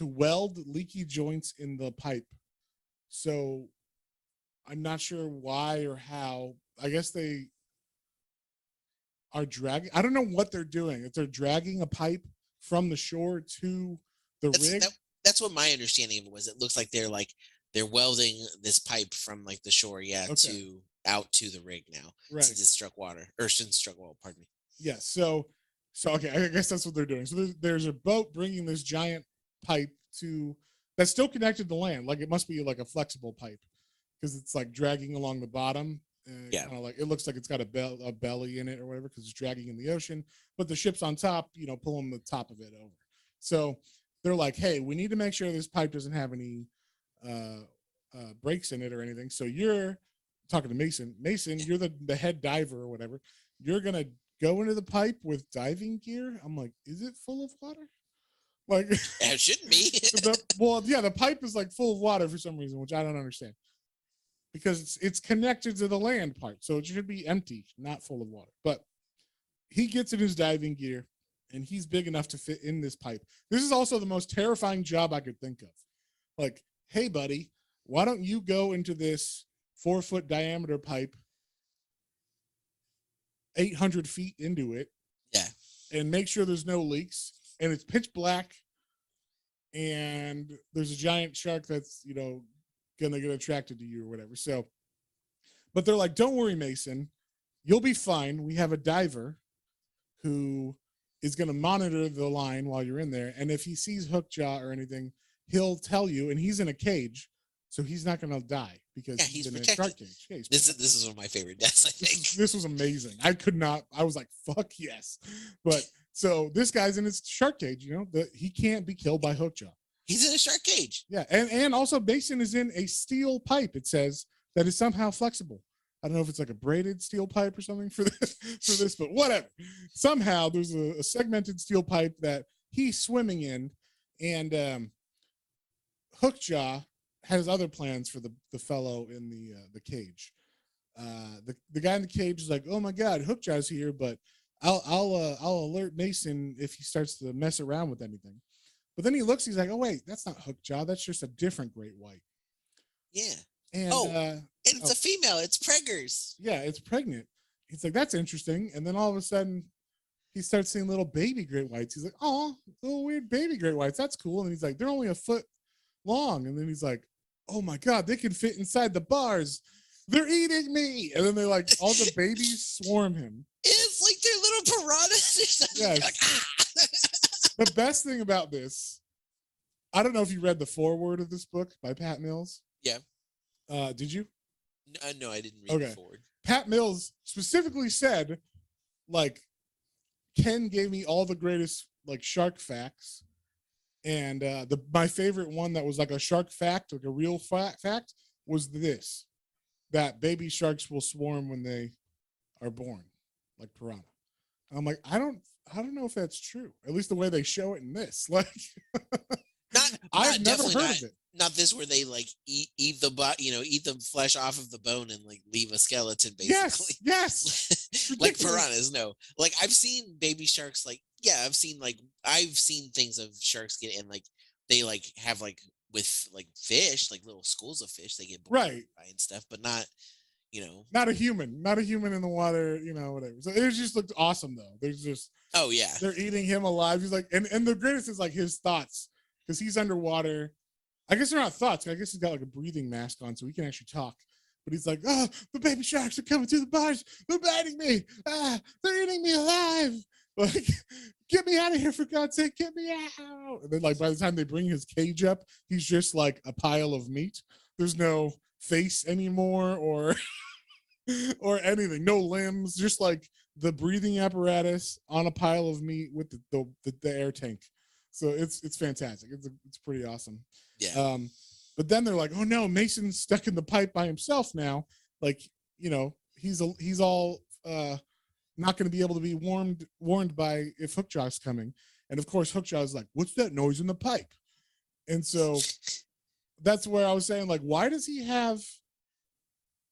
weld leaky joints in the pipe. So I'm not sure why or how. I guess they are dragging. I don't know what they're doing. If they're dragging a pipe from the shore to the rig. That's what my understanding of it was. It looks like they're welding this pipe from like the shore, to out to the rig now, right? Since it struck water, or since it struck oil. Pardon me. Yes. So okay, I guess that's what they're doing. So there's a boat bringing this giant pipe that's still connected to land. Like it must be like a flexible pipe because it's like dragging along the bottom. Kind of like it looks like it's got a belly in it or whatever because it's dragging in the ocean. But the ship's on top, pulling the top of it over. So they're like, hey, we need to make sure this pipe doesn't have any breaks in it or anything. So you're talking to Mason. Mason, you're the head diver or whatever. You're gonna go into the pipe with diving gear. I'm like, is it full of water? Like, it shouldn't be. The pipe is like full of water for some reason, which I don't understand. Because it's connected to the land part, so it should be empty, not full of water. But he gets in his diving gear, and he's big enough to fit in this pipe. This is also the most terrifying job I could think of. Like, hey, buddy, why don't you go into this 4-foot diameter pipe, 800 feet into it, and make sure there's no leaks, and it's pitch black, and there's a giant shark that's, gonna get attracted to you or whatever. So, but they're like, don't worry, Mason, you'll be fine. We have a diver who is gonna monitor the line while you're in there, and if he sees Hookjaw or anything, he'll tell you. And he's in a cage, so he's not gonna die because he's in protected. A shark cage. Yeah, this is one of my favorite deaths. I think this was amazing. I was like, fuck yes. But so this guy's in his shark cage. He can't be killed by Hookjaw. He's in a shark cage. Yeah, and also Mason is in a steel pipe. It says that is somehow flexible. I don't know if it's like a braided steel pipe or something for this, but whatever. Somehow there's a segmented steel pipe that he's swimming in, and Hookjaw has other plans for the fellow in the cage. The guy in the cage is like, oh my God, Hookjaw's here, but I'll alert Mason if he starts to mess around with anything. But then he looks, he's like, oh, wait, that's not Hookjaw. That's just a different great white. Yeah. And, it's a female. It's preggers. Yeah, it's pregnant. He's like, that's interesting. And then all of a sudden, he starts seeing little baby great whites. He's like, oh, little weird baby great whites. That's cool. And he's like, they're only a foot long. And then he's like, oh, my God, they can fit inside the bars. They're eating me. And then they like, all the babies swarm him. It's like they're little piranhas or something. Yes. Like, ah. The best thing about this, I don't know if you read the foreword of this book by Pat Mills. Yeah. Did you? No, I didn't read the foreword. Pat Mills specifically said, like, Ken gave me all the greatest like shark facts, and my favorite one that was like a shark fact, like a real fact, was this: that baby sharks will swarm when they are born, like piranha. And I'm like, I don't know if that's true. At least the way they show it in this. Like, I've never heard of it. Not this where they like eat the flesh off of the bone and like leave a skeleton, basically. Yes. Like piranhas. No, like I've seen baby sharks. Like, I've seen things of sharks get, and like they like have like with like fish, like little schools of fish. They get bored Right. and stuff, but not, not a human in the water, whatever. So it just looked awesome though. There's just, oh yeah, they're eating him alive. He's like, and the greatest is like his thoughts, because he's underwater. I guess they're not thoughts. I guess he's got like a breathing mask on, so he can actually talk. But he's like, oh, the baby sharks are coming through the bars. They're biting me. They're eating me alive. Like, get me out of here, for God's sake, get me out. And then like by the time they bring his cage up, he's just like a pile of meat. There's no face anymore or or anything, no limbs, just like the breathing apparatus on a pile of meat with the air tank. So it's fantastic. It's pretty awesome. yeah. But then they're like, oh no, Mason's stuck in the pipe by himself now. Like, he's all not going to be able to be warned by if Hookjaw's coming. And of course, Hookjaw's like, what's that noise in the pipe? And so that's where I was saying, like, why does he have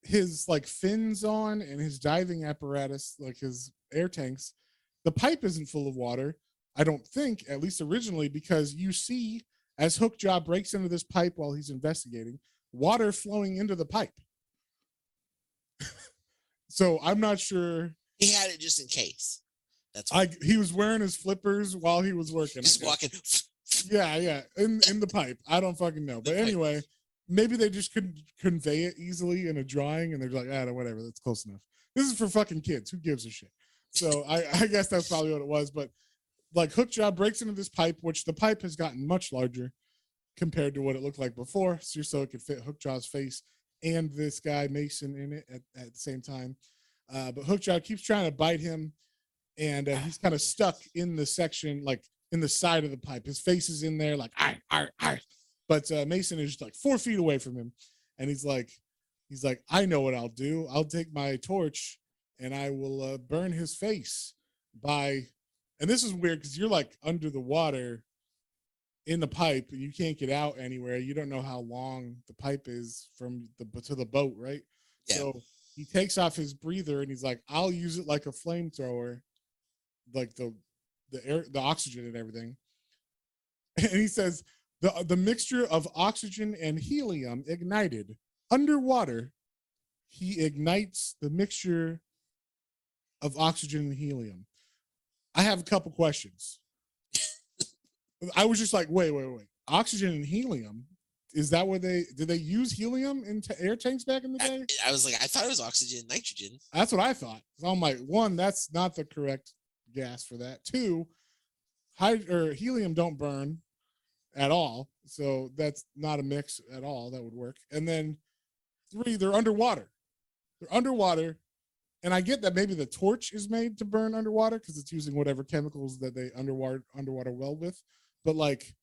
his like fins on and his diving apparatus, like his air tanks? The pipe isn't full of water, I don't think, at least originally, because you see as Hookjaw breaks into this pipe while he's investigating, water flowing into the pipe. So I'm not sure. He had it just in case. That's he was wearing his flippers while he was working. Just walking. Yeah, in the pipe. I don't fucking know. But anyway, maybe they just couldn't convey it easily in a drawing, and they're like, whatever, that's close enough. This is for fucking kids. Who gives a shit? So I guess that's probably what it was. But like Hookjaw breaks into this pipe, which the pipe has gotten much larger compared to what it looked like before, so it could fit Hookjaw's face and this guy Mason in it at the same time. But Hookjaw keeps trying to bite him, and he's kind of stuck in the section, like in the side of the pipe. His face is in there, like arr. But Mason is just like 4 feet away from him, and he's like, I know what I'll do. I'll take my torch and I will burn his face by. And this is weird because you're like under the water in the pipe and you can't get out anywhere. You don't know how long the pipe is from to the boat, right? Yeah. So he takes off his breather and he's like, I'll use it like a flamethrower, like the air, the oxygen and everything. And he says the mixture of oxygen and helium ignited underwater. He ignites the mixture of oxygen and helium. I have a couple questions. I was just like, wait. Oxygen and helium? Is that where did they use helium in air tanks back in the day? I was like, I thought it was oxygen and nitrogen. That's what I thought. So I'm like, one, that's not the correct gas for that. Two, helium don't burn at all. So that's not a mix at all that would work. And then three, they're underwater. And I get that maybe the torch is made to burn underwater because it's using whatever chemicals that they underwater well with. But like,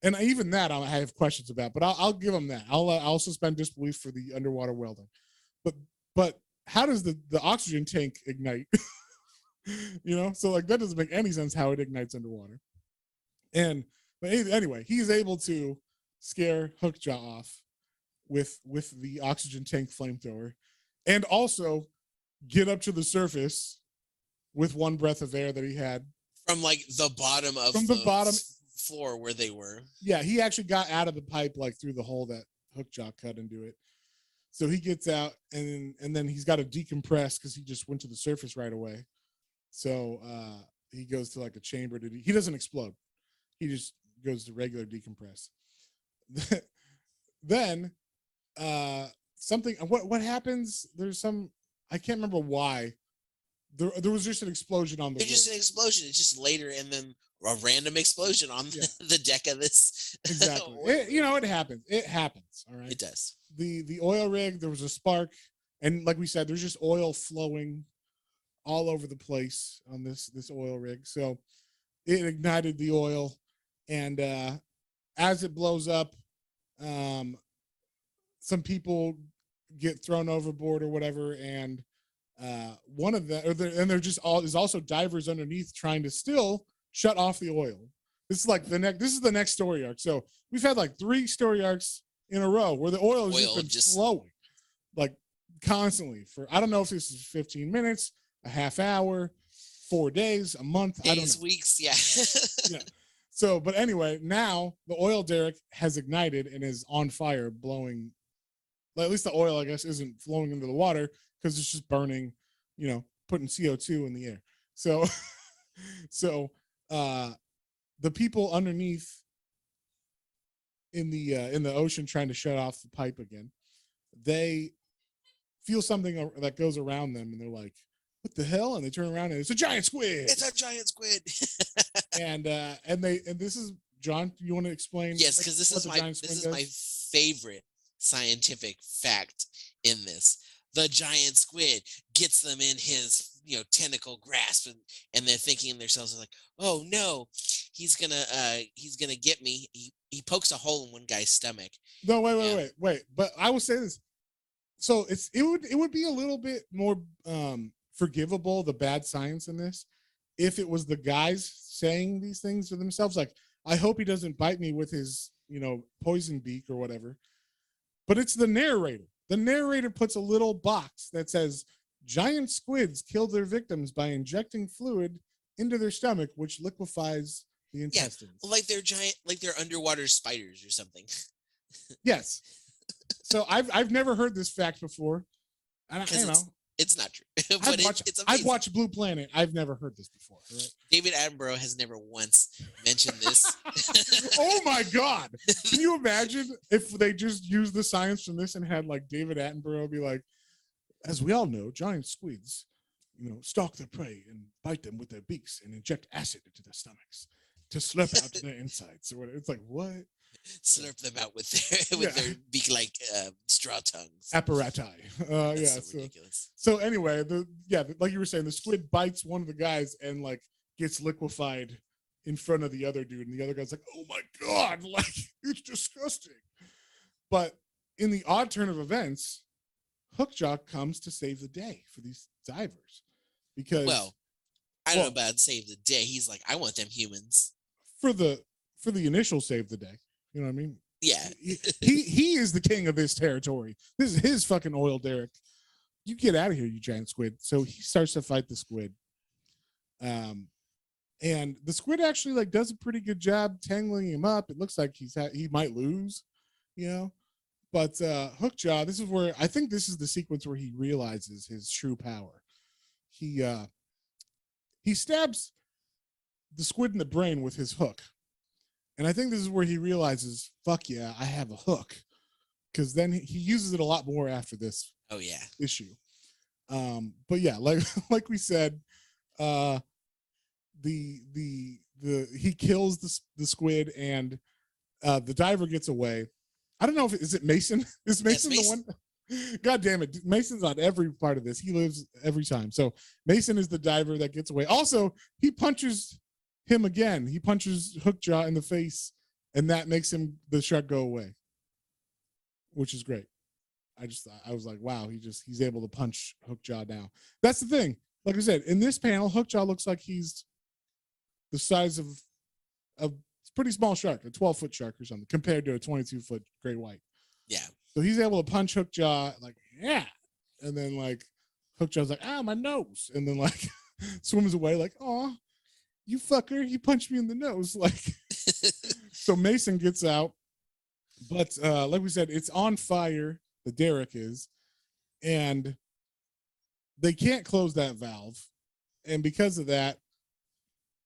and even that I have questions about. But I'll give them that. I'll suspend disbelief for the underwater welding. But how does the oxygen tank ignite? So like that doesn't make any sense how it ignites underwater. But anyway, he's able to scare Hookjaw off with the oxygen tank flamethrower. And also get up to the surface with one breath of air that he had. From like the bottom of the bottom floor where they were. Yeah, he actually got out of the pipe like through the hole that Hookjaw cut into it. So he gets out and then he's got to decompress because he just went to the surface right away. So he goes to like a chamber he doesn't explode. He just goes to regular decompress. Then something, what happens? There's I can't remember why. There was just an explosion on the rig. Just an explosion. It's just later and then a random explosion on the deck of this. Exactly. It happens. It happens. All right. It does. The oil rig, there was a spark, and like we said, there's just oil flowing all over the place on this oil rig. So it ignited the oil, and as it blows up, some people get thrown overboard or whatever, and one of them, there's also divers underneath trying to still shut off the oil. This is the next story arc. So we've had like 3 story arcs in a row where the oil has just been flowing like constantly for, I don't know if this is 15 minutes, a half hour, 4 days, a month, I don't know. Weeks, yeah. Yeah. So, but anyway, now the oil derrick has ignited and is on fire, blowing. At least the oil, I guess, isn't flowing into the water because it's just burning, putting CO2 in the air. So, so the people underneath in the ocean trying to shut off the pipe again, they feel something that goes around them, and they're like, "What the hell?" And they turn around, and it's a giant squid. It's a giant squid. and this is John. You want to explain? Yes, because this is my favorite scientific fact in this. The giant squid gets them in his tentacle grasp, and they're thinking to themselves like, "Oh no, he's gonna get me." He pokes a hole in one guy's stomach. No, wait. But I will say this. So it would be a little bit more forgivable, the bad science in this, if it was the guys saying these things to themselves. Like, I hope he doesn't bite me with his poison beak or whatever. But it's the narrator. The narrator puts a little box that says giant squids kill their victims by injecting fluid into their stomach, which liquefies the intestines. Yeah, like they're underwater spiders or something. Yes. So I've never heard this fact before. And it's not true. But it's amazing. I've watched Blue Planet. I've never heard this before. Right? David Attenborough has never once mentioned this. Oh my God. Can you imagine if they just used the science from this and had like David Attenborough be like, as we all know, giant squids, stalk their prey and bite them with their beaks and inject acid into their stomachs to slurp out their insides or whatever. It's like, what? Slurp them out with their beak like straw tongues. Apparati. So ridiculous. So anyway, like you were saying, the squid bites one of the guys and like gets liquefied in front of the other dude, and the other guy's like, "Oh my God, like it's disgusting." But in the odd turn of events, Hookjaw comes to save the day for these divers because I don't know about save the day. He's like, I want them humans for the initial save the day. You know what I mean? Yeah. he is the king of this territory. This is his fucking oil derrick. You get out of here, you giant squid. So he starts to fight the squid. And the squid actually like does a pretty good job tangling him up. It looks like he might lose, But Hookjaw, this is where I think this is the sequence where he realizes his true power. He stabs the squid in the brain with his hook. And I think this is where he realizes, fuck yeah, I have a hook. Because then he uses it a lot more after this issue. But yeah, like we said, he kills the squid and the diver gets away. I don't know is it Mason? Is Mason the one? God damn it. Mason's on every part of this. He lives every time. So Mason is the diver that gets away. Also, he punches him again. He punches Hookjaw in the face, and that makes the shark go away, which is great. I was like, wow, he's able to punch Hookjaw now. That's the thing. Like I said, in this panel, Hookjaw looks like he's the size of a pretty small shark, a 12-foot shark or something, compared to a 22-foot great white. Yeah. So he's able to punch Hookjaw like, yeah. And then like Hookjaw's like, my nose. And then like swims away like, oh, you fucker, he punched me in the nose. Like, so Mason gets out. But like we said, it's on fire. The derrick is. And they can't close that valve. And because of that,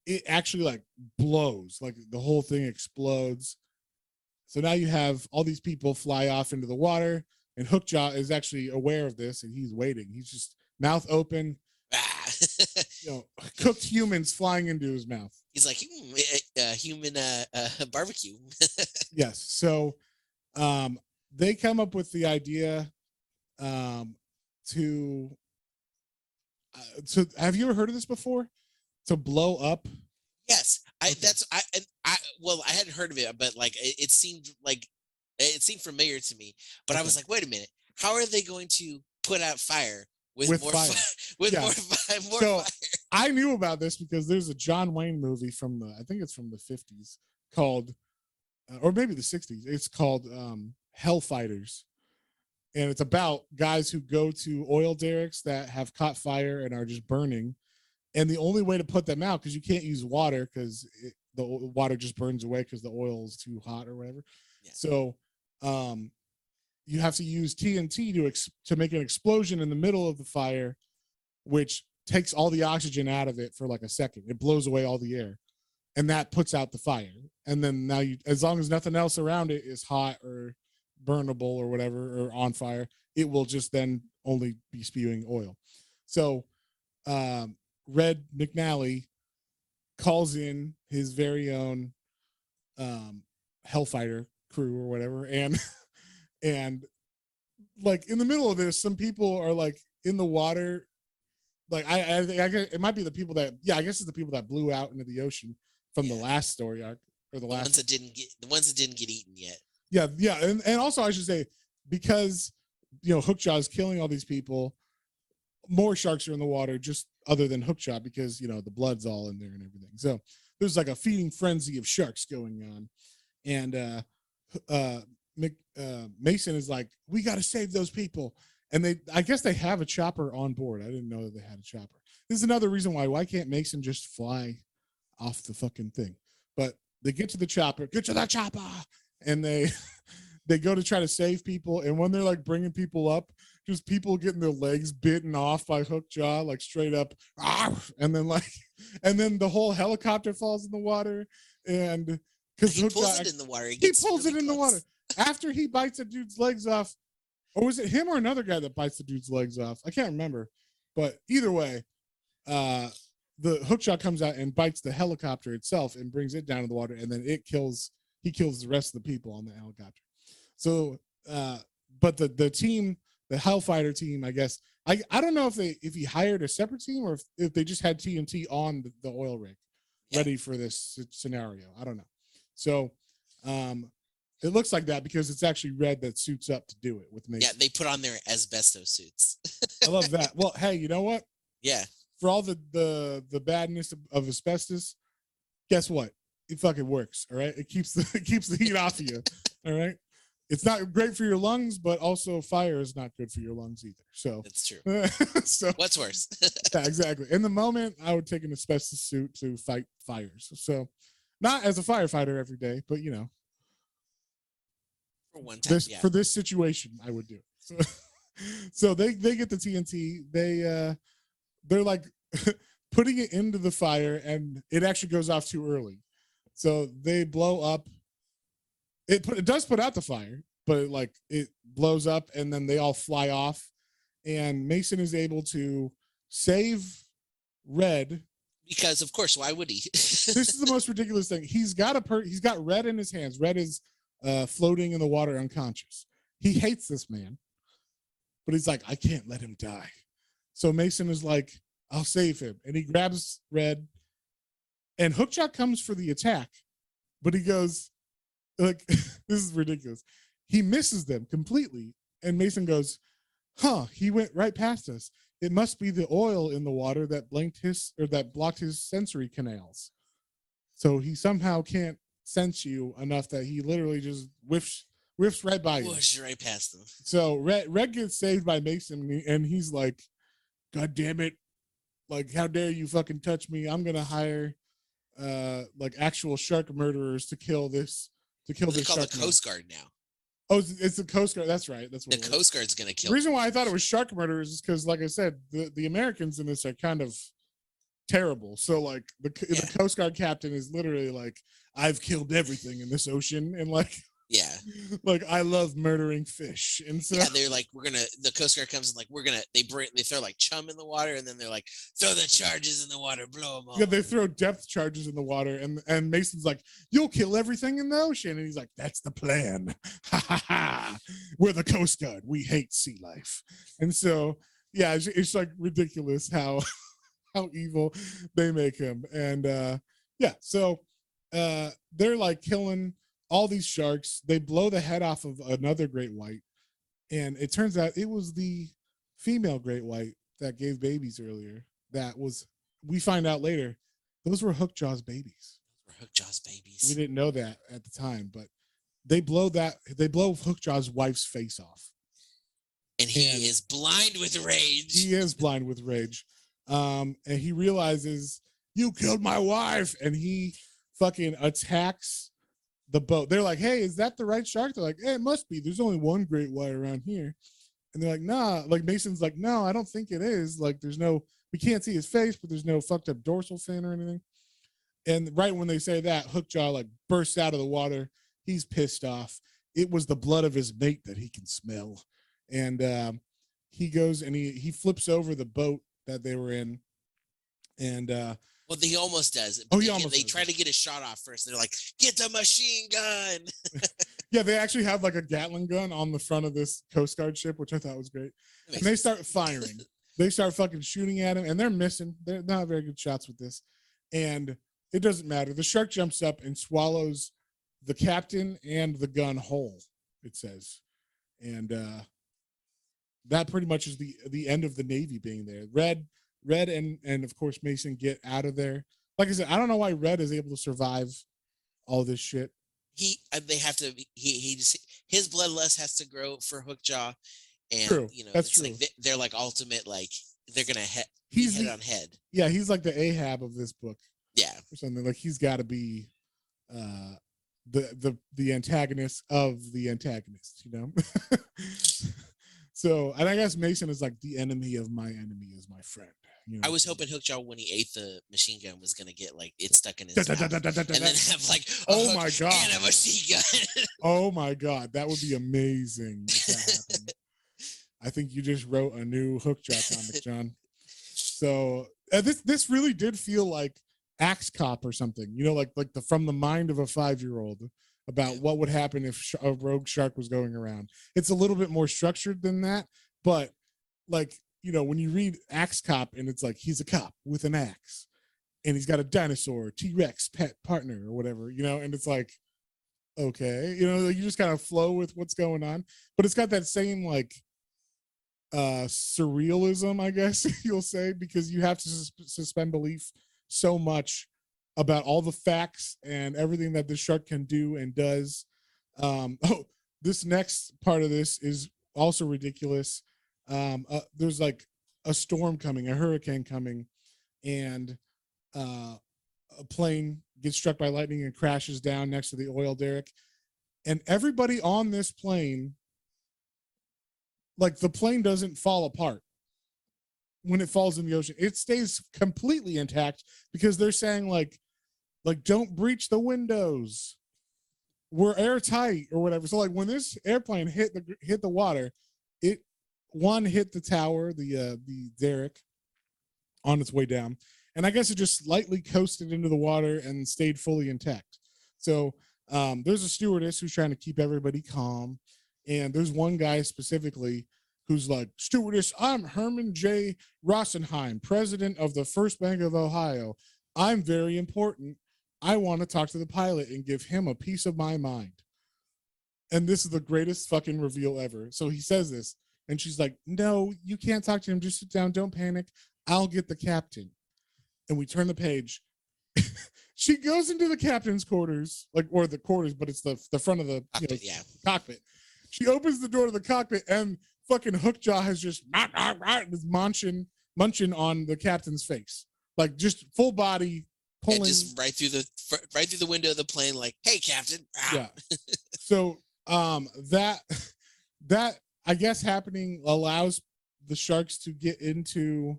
it actually like blows. Like the whole thing explodes. So now you have all these people fly off into the water, and Hookjaw is actually aware of this, and he's waiting. He's just mouth open, cooked humans flying into his mouth. He's like, human barbecue. Yes. So they come up with the idea to have you ever heard of this before? To blow up? Yes. I hadn't heard of it, but like it seemed familiar to me. But I was like, wait a minute, how are they going to put out fire with more fire? More fire. I knew about this because there's a John Wayne movie from I think it's from the 50s called, or maybe the 60s. It's called Hellfighters, and it's about guys who go to oil derricks that have caught fire and are just burning. And the only way to put them out, because you can't use water because the water just burns away because the oil is too hot or whatever. Yeah. So you have to use TNT to make an explosion in the middle of the fire, which takes all the oxygen out of it for like a second. It blows away all the air, and that puts out the fire. And then now as long as nothing else around it is hot or burnable or whatever, or on fire, it will just then only be spewing oil. So Red McNally calls in his very own Hellfighter crew or whatever, and like in the middle of this, some people are like in the water. Like I think it might be the people that, I guess it's the people that blew out into the ocean from the last story arc, or the ones that didn't get eaten yet. Yeah, and also I should say, because Hookjaw is killing all these people, more sharks are in the water, just other than Hookjaw, because the blood's all in there and everything. So there's like a feeding frenzy of sharks going on, and Mason is like, we got to save those people. And I guess they have a chopper on board. I didn't know that they had a chopper. This is another reason why can't Mason just fly off the fucking thing? But they get to the chopper, and they go to try to save people. And when they're like bringing people up, just people getting their legs bitten off by Hookjaw, like straight up, and then the whole helicopter falls in the water, and because he pulls it in the water, he pulls it in the water after he bites a dude's legs off. Or was it him or another guy that bites the dude's legs off? I can't remember. But either way, the Hookjaw comes out and bites the helicopter itself and brings it down to the water, and then he kills the rest of the people on the helicopter. So, but the team, the Hellfighter team, I guess, I don't know if he hired a separate team or if they just had TNT on the oil rig ready for this scenario. I don't know. So, it looks like that because it's actually Red that suits up to do it with Mason. Yeah, they put on their asbestos suits. I love that. Well, hey, you know what? Yeah. For all the badness of asbestos, guess what? It fucking works. All right. It keeps the heat off of you. All right. It's not great for your lungs, but also fire is not good for your lungs either. So that's true. So what's worse? Yeah, exactly. In the moment, I would take an asbestos suit to fight fires. So not as a firefighter every day, but for one time, for this situation, I would do it. So they get the TNT. They're like putting it into the fire, and it actually goes off too early. So they blow up. It does put out the fire, but it blows up, and then they all fly off. And Mason is able to save Red. Because of course, why would he? This is the most ridiculous thing. He's got Red in his hands. Red is floating in the water unconscious. He hates this man, but he's like, I can't let him die. So Mason is like, I'll save him. And he grabs Red, and Hookjaw comes for the attack, but he goes, this is ridiculous. He misses them completely. And Mason goes, he went right past us. It must be the oil in the water that blocked his sensory canals. So he somehow can't sense you enough that he literally just whiffs right by you. Whoosh right past them. So Red gets saved by Mason, and he's like, God damn it. Like, how dare you fucking touch me? I'm going to hire actual shark murderers to kill this They shark. call the Coast Guard now. Oh, it's the Coast Guard. That's right. That's what the Coast Guard's going to kill. The reason why I thought it was shark murderers is because, like I said, the Americans in this are kind of terrible. So the Coast Guard captain is literally like, I've killed everything in this ocean, and I love murdering fish. And so they're like, the Coast Guard comes and they throw like chum in the water, and then they're like, throw the charges in the water, blow them all. Yeah, they throw depth charges in the water, and Mason's like, you'll kill everything in the ocean, and he's like, that's the plan. Ha ha ha. We're the Coast Guard. We hate sea life. And so it's like ridiculous how evil they make him. And so they're like killing all these sharks. They blow the head off of another great white, and it turns out it was the female great white that gave babies earlier. We find out later, those were Hookjaw's babies. We didn't know that at the time, but they blow Hookjaw's wife's face off. And he is blind with rage. He is blind with rage. And he realizes, you killed my wife, and he fucking attacks the boat. They're like, hey, is that the right shark? They're like, hey, it must be. There's only one great white around here. And they're like, nah. Like Mason's like, no, I don't think it is. Like we can't see his face, but there's no fucked up dorsal fin or anything. And right when they say that, Hookjaw like bursts out of the water. He's pissed off. It was the blood of his mate that he can smell. And he goes and he flips over the boat that they were in. And well, he almost does. They try to get a shot off first. They're like, get the machine gun. Yeah, they actually have like a Gatling gun on the front of this Coast Guard ship, which I thought was great. And they start firing. They start fucking shooting at him, and they're missing. They're not very good shots with this. And it doesn't matter. The shark jumps up and swallows the captain and the gun whole, it says. And that pretty much is the end of the Navy being there. Red and of course Mason get out of there. Like I said, I don't know why Red is able to survive all this shit. They have to. His bloodlust has to grow for Hookjaw, and true. That's true. Like they're like ultimate. Like they're gonna head on head. Yeah, he's like the Ahab of this book. Yeah, or something. Like he's got to be the antagonist of the antagonist. You know. So, and I guess Mason is like the enemy of my enemy is my friend. You know? I was hoping Hookjaw, when he ate the machine gun, was gonna get like it stuck in his mouth, and then have like oh my god, and a machine gun. Oh my god, that would be amazing if that happened. I think you just wrote a new Hookjaw comic, John. So this really did feel like Axe Cop or something. You know, like the from the mind of a 5-year-old. About what would happen if a rogue shark was going around. It's a little bit more structured than that, but like, you know, when you read Axe Cop and it's like he's a cop with an axe and he's got a dinosaur, T-Rex pet partner or whatever, you know, and it's like, okay, you know, you just kind of flow with what's going on, but it's got that same like surrealism, I guess you'll say, because you have to suspend belief so much about all the facts and everything that the shark can do and does. This next part of this is also ridiculous. There's like a storm coming, a hurricane coming, and a plane gets struck by lightning and crashes down next to the oil derrick. And everybody on this plane, like the plane doesn't fall apart when it falls in the ocean. It stays completely intact because they're saying like don't breach the windows, we're airtight or whatever. So like when this airplane hit the water, it hit the tower, the derrick on its way down, and I guess it just slightly coasted into the water and stayed fully intact. So there's a stewardess who's trying to keep everybody calm, and there's one guy specifically who's like, stewardess, I'm Herman J. Rosenheim, president of the First Bank of Ohio. I'm very important. I want to talk to the pilot and give him a piece of my mind. And this is the greatest fucking reveal ever. So he says this, and she's like, no, you can't talk to him. Just sit down. Don't panic. I'll get the captain. And we turn the page. She goes into the captain's quarters, or the quarters, but it's the front of the cockpit, cockpit. She opens the door to the cockpit, and fucking Hookjaw has just is munching on the captain's face, like just full body. Pulling. And just right through the window of the plane, like, hey, Captain. Yeah. So that I guess happening allows the sharks to get into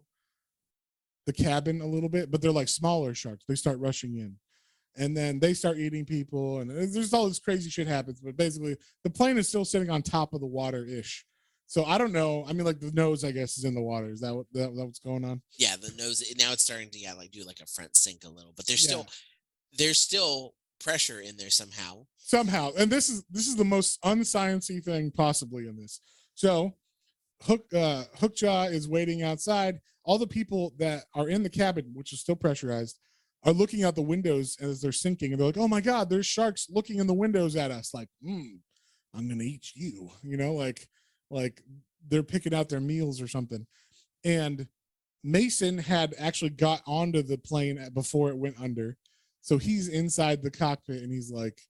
the cabin a little bit, but they're like smaller sharks. They start rushing in, and then they start eating people, and there's all this crazy shit happens. But basically, the plane is still sitting on top of the water ish. So I don't know. I mean, like the nose, I guess, is in the water. Is that what's going on? Yeah, the nose. Now it's starting to do like a front sink a little, but there's still pressure in there somehow. And this is the most unsciency thing possibly in this. So Hookjaw is waiting outside. All the people that are in the cabin, which is still pressurized, are looking out the windows as they're sinking, and they're like, "Oh my God, there's sharks looking in the windows at us!" Like, I'm gonna eat you. You know, like they're picking out their meals or something. And Mason had actually got onto the plane before it went under. So he's inside the cockpit, and he's like,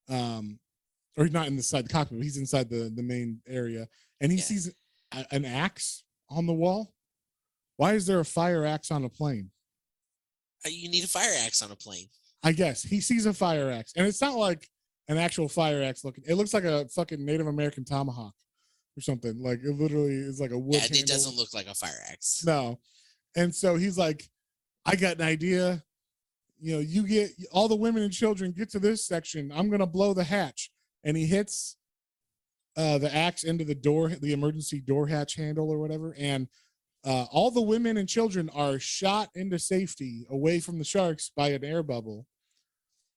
or he's not inside the cockpit, but he's inside the main area. And he sees an axe on the wall. Why is there a fire axe on a plane? You need a fire axe on a plane. I guess he sees a fire axe, and it's not like an actual fire axe looking. It looks like a fucking Native American tomahawk or something. Like it literally is like a wood. Yeah, handle. it doesn't look like a fire axe. No. And so he's like, I got an idea. You know, you get all the women and children get to this section. I'm gonna blow the hatch. And he hits the axe into the door, the emergency door hatch handle or whatever. And all the women and children are shot into safety away from the sharks by an air bubble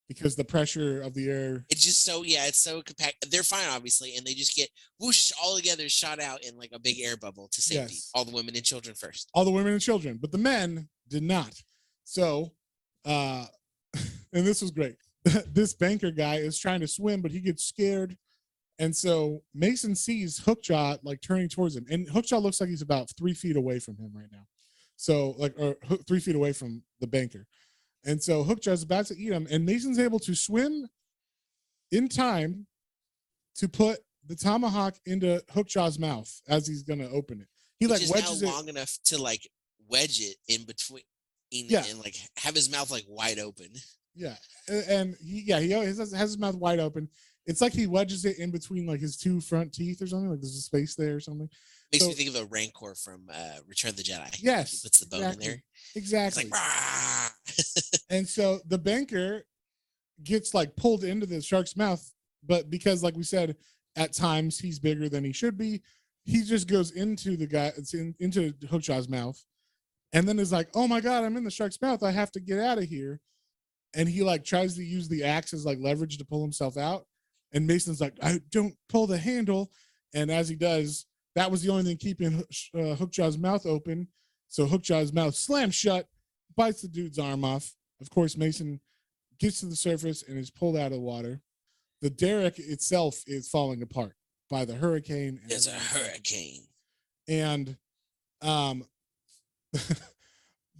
because the pressure of the air. It's just so, it's so compact. They're fine, obviously, and they just get whoosh all together, shot out in like a big air bubble to safety. Yes. All the women and children first. All the women and children, but the men did not. So, and this was great. This banker guy is trying to swim, but he gets scared. And so Mason sees Hookjaw like turning towards him, and Hookjaw looks like he's about 3 feet away from him right now. So like, or 3 feet away from the banker. And so Hookjaw is about to eat him, and Mason's able to swim in time to put the tomahawk into Hookjaw's mouth as he's going to open it. He Which like is wedges now it long enough to like wedge it in between, Yeah. and like have his mouth like wide open. Yeah, and he always has his mouth wide open. It's like he wedges it in between like his 2 front teeth or something. Like there's a space there or something. Makes So- me think of a Rancor from Return of the Jedi. Yes, He puts the bone in there. It's Exactly. like, rah! And so the banker gets like pulled into the shark's mouth, but because like we said, at times he's bigger than he should be, he just goes into the guy, into Hookjaw's mouth, and then is like, oh my God, I'm in the shark's mouth. I have to get out of here. And he like tries to use the axe as like leverage to pull himself out. And Mason's like, I don't pull the handle. And as he does, that was the only thing keeping Hookjaw's mouth open. So Hookjaw's mouth slams shut, bites the dude's arm off. Of course, Mason gets to the surface and is pulled out of the water. The derrick itself is falling apart by the hurricane. There's a hurricane. And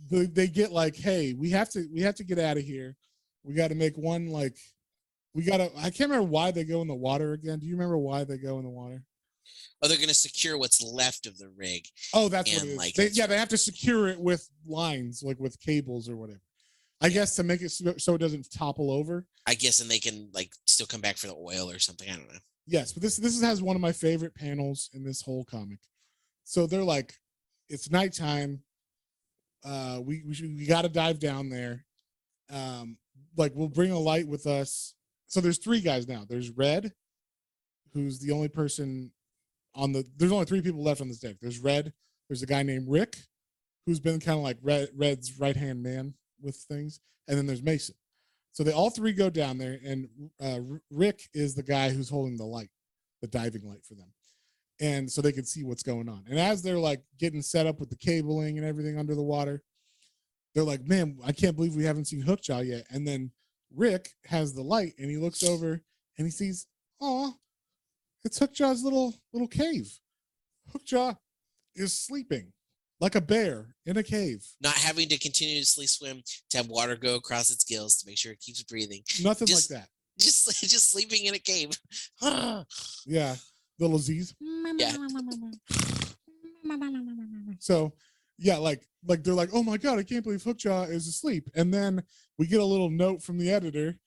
they get like, hey, we have to get out of here. We got to make one like, I can't remember why they go in the water again. Do you remember why they go in the water? Oh, they're gonna secure what's left of the rig. Oh, that's what And, it is. like, They have to secure it with lines, like with cables or whatever. I guess to make it so it doesn't topple over. I guess, and they can like still come back for the oil or something. I don't know. Yes, but this has one of my favorite panels in this whole comic. So they're like, it's nighttime. We got to dive down there. Like we'll bring a light with us. So there's 3 guys now. There's Red, who's the only person there's only 3 people left on this deck. There's Red. There's a guy named Rick, who's been kind of like Red's right-hand man with things. And then there's Mason. So they all 3 go down there, and Rick is the guy who's holding the light, the diving light for them. And so they can see what's going on. And as they're like getting set up with the cabling and everything under the water, they're like, man, I can't believe we haven't seen Hookjaw yet. And then Rick has the light and he looks over and he sees, oh, it's Hookjaw's little cave. Hookjaw is sleeping like a bear in a cave. Not having to continuously swim to have water go across its gills to make sure it keeps breathing. Nothing Just- like that. Just sleeping in a cave. Yeah. Little Z's. Yeah. So yeah, like they're like, oh my God, I can't believe Hookjaw is asleep. And then we get a little note from the editor.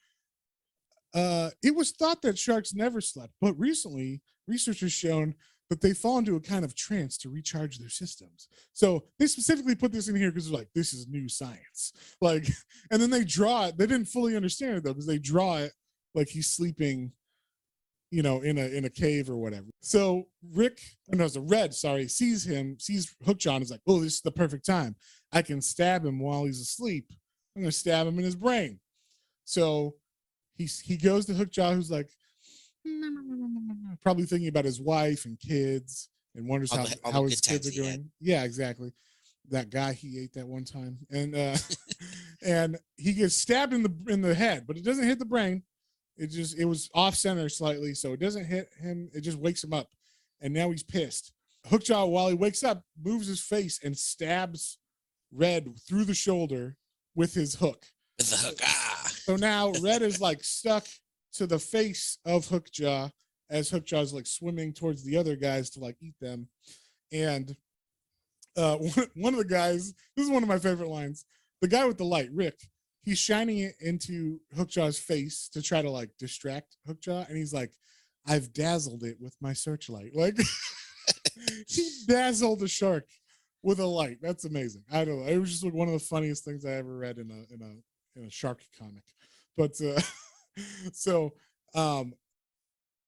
It was thought that sharks never slept, but recently researchers shown that they fall into a kind of trance to recharge their systems. So they specifically put this in here because they're like, this is new science. Like, and then they draw it. They didn't fully understand it though, because they draw it like he's sleeping, you know, in a cave or whatever. So Red, sees Hookjaw and is like, oh, this is the perfect time. I can stab him while he's asleep. I'm gonna stab him in his brain. So he goes to Hookjaw, who's like, probably thinking about his wife and kids and wonders how his kids are doing. Yeah, exactly. That guy he ate that one time. And and he gets stabbed in the head, but it doesn't hit the brain. It was off center slightly, so it doesn't hit him. It just wakes him up, and now he's pissed. Hookjaw, while he wakes up, moves his face and stabs Red through the shoulder with his hook. With the hook. Ah. So now Red is like stuck to the face of Hookjaw as Hookjaw's like swimming towards the other guys to like eat them. And one of the guys, this is one of my favorite lines. The guy with the light, Rick, he's shining it into Hookjaw's face to try to like distract Hookjaw, and he's like, I've dazzled it with my searchlight. Like he dazzled the shark with a light. That's amazing. I don't know. It was just like one of the funniest things I ever read in a shark comic. But so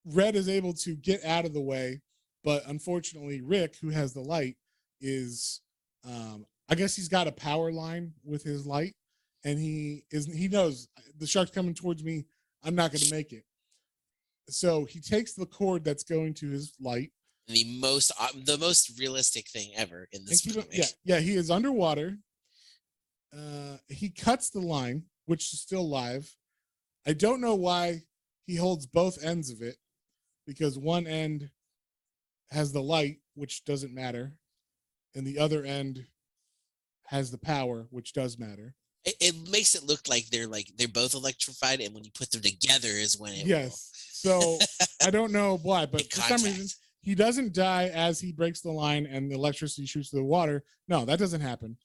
Red is able to get out of the way, but unfortunately Rick, who has the light, is I guess he's got a power line with his light, and he knows the shark's coming towards me. I'm not going to make it. So he takes the cord that's going to his light. The most realistic thing ever in this comic. Yeah, he is underwater. He cuts the line, which is still live. I don't know why he holds both ends of it, because one end has the light, which doesn't matter, and the other end has the power, which does matter. It makes it look like they're both electrified, and when you put them together is when it will. So I don't know why, but for some reason he doesn't die as he breaks the line and the electricity shoots to the water. No, that doesn't happen.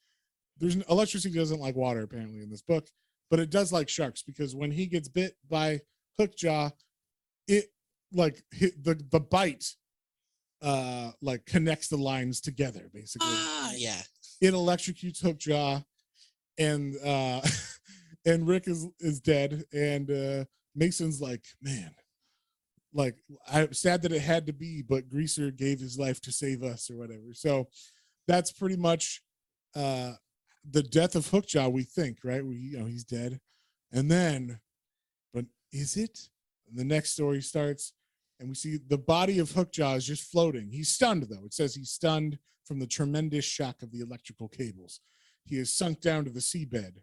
Electricity doesn't like water apparently in this book, but it does like sharks, because when he gets bit by Hookjaw, it like hit the bite like connects the lines together basically. Yeah. It electrocutes Hookjaw, and and Rick is dead, and Mason's like, man, like I'm sad that it had to be, but Greaser gave his life to save us or whatever. So that's pretty much the death of Hookjaw, we think, right? He's dead. And then, but is it? And the next story starts, and we see the body of Hookjaw is just floating. He's stunned, though. It says he's stunned from the tremendous shock of the electrical cables. He is sunk down to the seabed,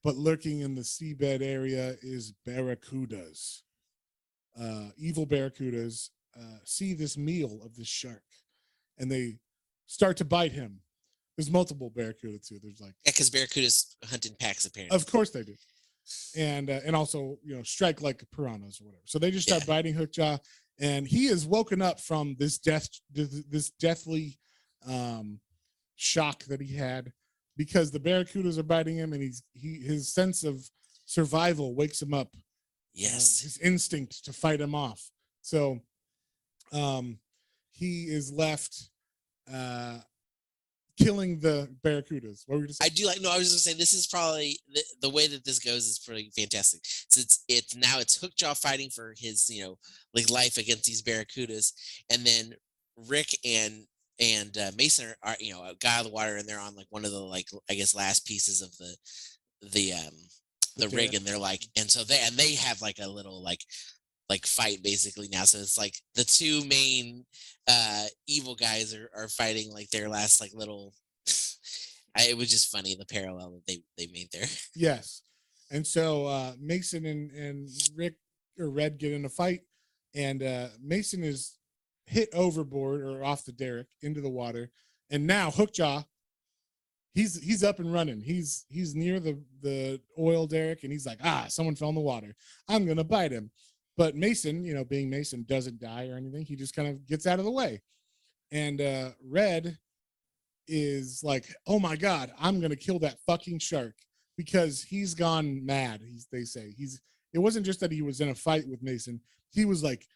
but lurking in the seabed area is barracudas. Evil barracudas see this meal of this shark, and they start to bite him. There's multiple barracuda too. There's like because barracudas hunt in packs apparently. Of course they do, and also strike like piranhas or whatever. So they just start biting Hookjaw, and he is woken up from this deathly shock that he had, because the barracudas are biting him, and his sense of survival wakes him up. Yes. His instinct to fight him off. So he is left killing the barracudas. What were you just saying? I was just saying this is probably the way that this goes is pretty fantastic. So it's Hookjaw fighting for his life against these barracudas, and then Rick and Mason are guy out of the water, and they're on like one of the I guess last pieces of the rig, and they're like, and so they have like a little like fight basically now. So it's like the two main evil guys are fighting like their last like little it was just funny the parallel that they made there. Yes. And so Mason and Rick or Red get in a fight, and Mason is hit overboard or off the derrick into the water, and now Hookjaw, he's up and running. He's near the oil derrick, and he's like, someone fell in the water. I'm gonna bite him. But Mason, being Mason, doesn't die or anything. He just kind of gets out of the way. And Red is like, oh my God, I'm gonna kill that fucking shark, because he's gone mad. They say it wasn't just that he was in a fight with Mason. He was like,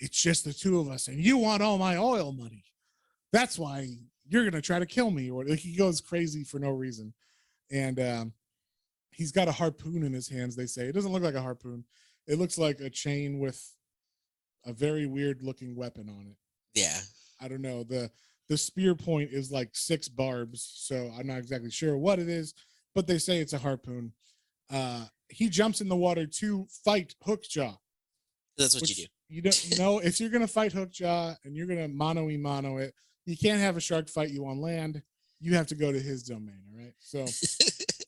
it's just the two of us, and you want all my oil money. That's why you're going to try to kill me. Or he goes crazy for no reason. And he's got a harpoon in his hands, they say. It doesn't look like a harpoon. It looks like a chain with a very weird looking weapon on it. Yeah. I don't know. The spear point is like 6 barbs, so I'm not exactly sure what it is, but they say it's a harpoon. He jumps in the water to fight Hookjaw. That's what you do. If you're going to fight Hookjaw and you're going to mano it, you can't have a shark fight you on land. You have to go to his domain, all right?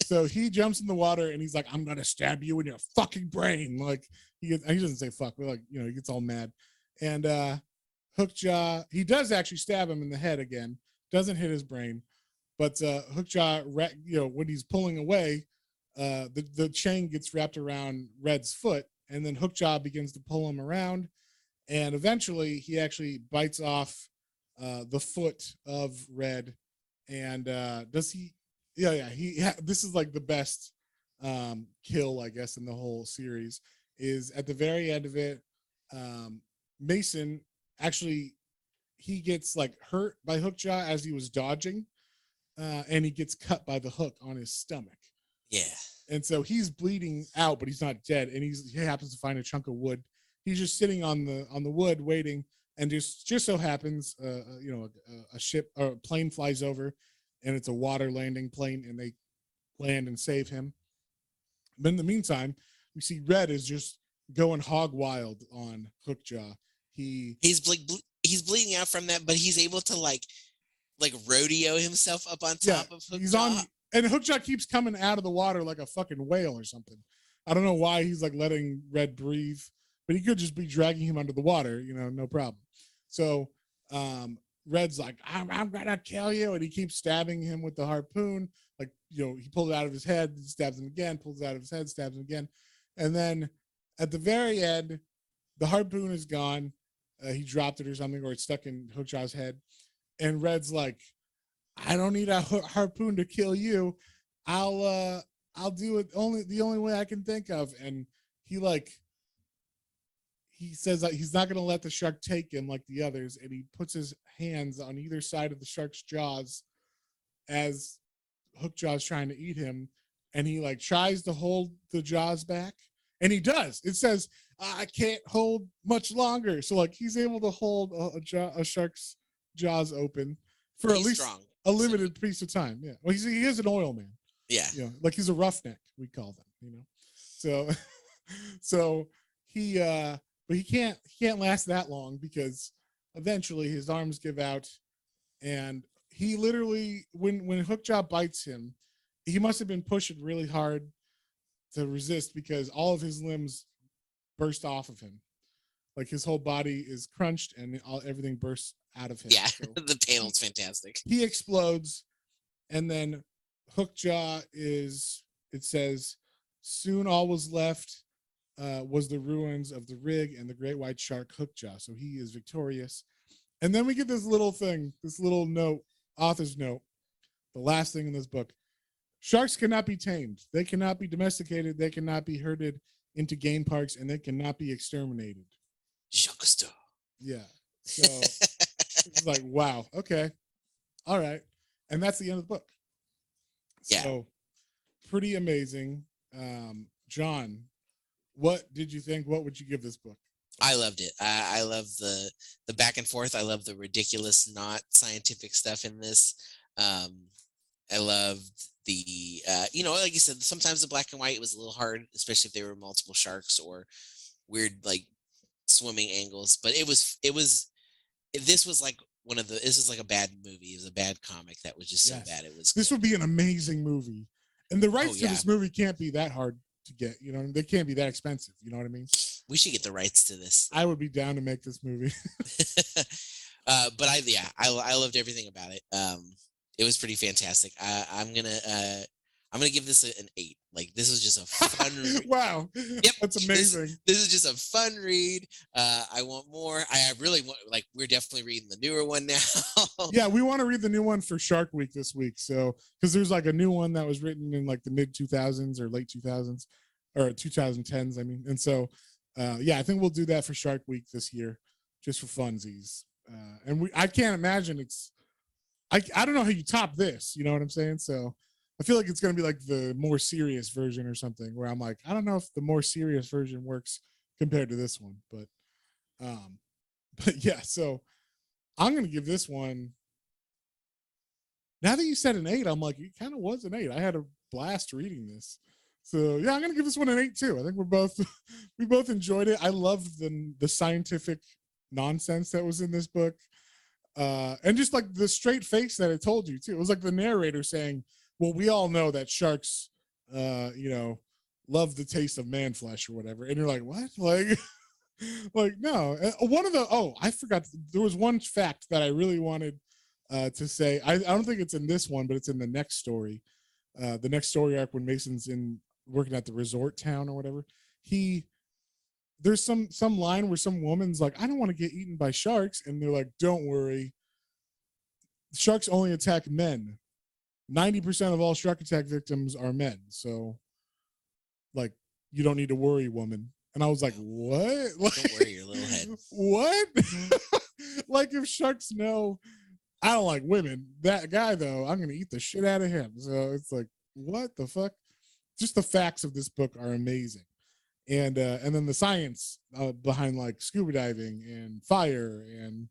So he jumps in the water, and he's like, I'm going to stab you in your fucking brain. Like, he doesn't say fuck, but he gets all mad. And Hookjaw, he does actually stab him in the head again. Doesn't hit his brain. But Hookjaw, when he's pulling away, the chain gets wrapped around Red's foot, and then Hookjaw begins to pull him around. And eventually, he actually bites off the foot of Red, and does he? Yeah. This is like the best kill, I guess, in the whole series is at the very end of it. Mason actually he gets like hurt by Hookjaw as he was dodging, and he gets cut by the hook on his stomach. Yeah. And so he's bleeding out, but he's not dead. And he happens to find a chunk of wood. He's just sitting on the wood waiting, and just so happens, a ship or a plane flies over, and it's a water landing plane, and they land and save him. But in the meantime, we see Red is just going hog wild on Hookjaw. He's bleeding out from that, but he's able to like rodeo himself up on top of Hookjaw. He's on, and Hookjaw keeps coming out of the water like a fucking whale or something. I don't know why he's like letting Red breathe, but he could just be dragging him under the water, no problem. So Red's like, I'm gonna kill you, and he keeps stabbing him with the harpoon. Like, he pulls it out of his head, stabs him again, pulls it out of his head, stabs him again. And then at the very end, the harpoon is gone. He dropped it or something, or it's stuck in Hookjaw's head. And Red's like, I don't need a harpoon to kill you. I'll do it the only way I can think of. And he says that he's not going to let the shark take him like the others. And he puts his hands on either side of the shark's jaws as Hookjaw's trying to eat him. And he like tries to hold the jaws back. And he does. It says, I can't hold much longer. So like he's able to hold a shark's jaws open for at least strong. A limited piece of time. Yeah. Well, he is an oil man. Yeah. Like he's a roughneck, we call them, So he but he can't last that long, because eventually his arms give out, and he literally when Hookjaw bites him, he must have been pushing really hard to resist, because all of his limbs burst off of him. Like his whole body is crunched and everything bursts out of him. Yeah, so the panel's fantastic. He explodes, and then Hookjaw it says, soon all was left was the ruins of the rig and the great white shark Hookjaw. So he is victorious. And then we get this little thing, this little note, author's note, the last thing in this book. Sharks cannot be tamed. They cannot be domesticated. They cannot be herded into game parks, and they cannot be exterminated. Jacques. Yeah. So it's like, wow. Okay. All right. And that's the end of the book. Yeah. So pretty amazing. John, what did you think? What would you give this book? I loved it. I love the back and forth. I love the ridiculous, not scientific stuff in this. I loved the, like you said, sometimes the black and white was a little hard, especially if there were multiple sharks or weird, like swimming angles. But this was like this is like a bad movie. It was a bad comic that was just so bad. This would be an amazing movie. And the rights to this movie can't be that hard to get, they can't be that expensive. You know what I mean? We should get the rights to this. I would be down to make this movie. But I loved everything about it. It was pretty fantastic. I'm gonna give this an 8. Like, this was just a fun read. Wow. Yep. That's amazing. This is just a fun read. I want more. I really want, like, we're definitely reading the newer one now. Yeah, we want to read the new one for Shark Week this week. So, because there's like a new one that was written in like the mid 2000s or late 2000s or 2010s, I mean. And so, I think we'll do that for Shark Week this year, just for funsies. And I can't imagine I don't know how you top this, you know what I'm saying? So I feel like it's going to be like the more serious version or something, where I'm like, I don't know if the more serious version works compared to this one, but yeah, so I'm going to give this one, now that you said an 8, I'm like, it kind of was an 8. I had a blast reading this. So yeah, I'm going to give this one an 8 too. I think we both enjoyed it. I loved the scientific nonsense that was in this book. And just like the straight face that it told you too. It was like the narrator saying, well, we all know that sharks love the taste of man flesh or whatever. And you're like, what? Like no. I forgot, there was one fact that I really wanted to say. I don't think it's in this one, but it's in the next story. The next story arc, when Mason's working at the resort town or whatever. There's some line where some woman's like, I don't want to get eaten by sharks. And they're like, don't worry. Sharks only attack men. 90% of all shark attack victims are men. So like, you don't need to worry, woman. And I was like, what? Don't worry your little head. What? Like, if sharks know I don't like women, that guy though, I'm gonna eat the shit out of him. So it's like, what the fuck? Just the facts of this book are amazing. And then the science behind like scuba diving and fire and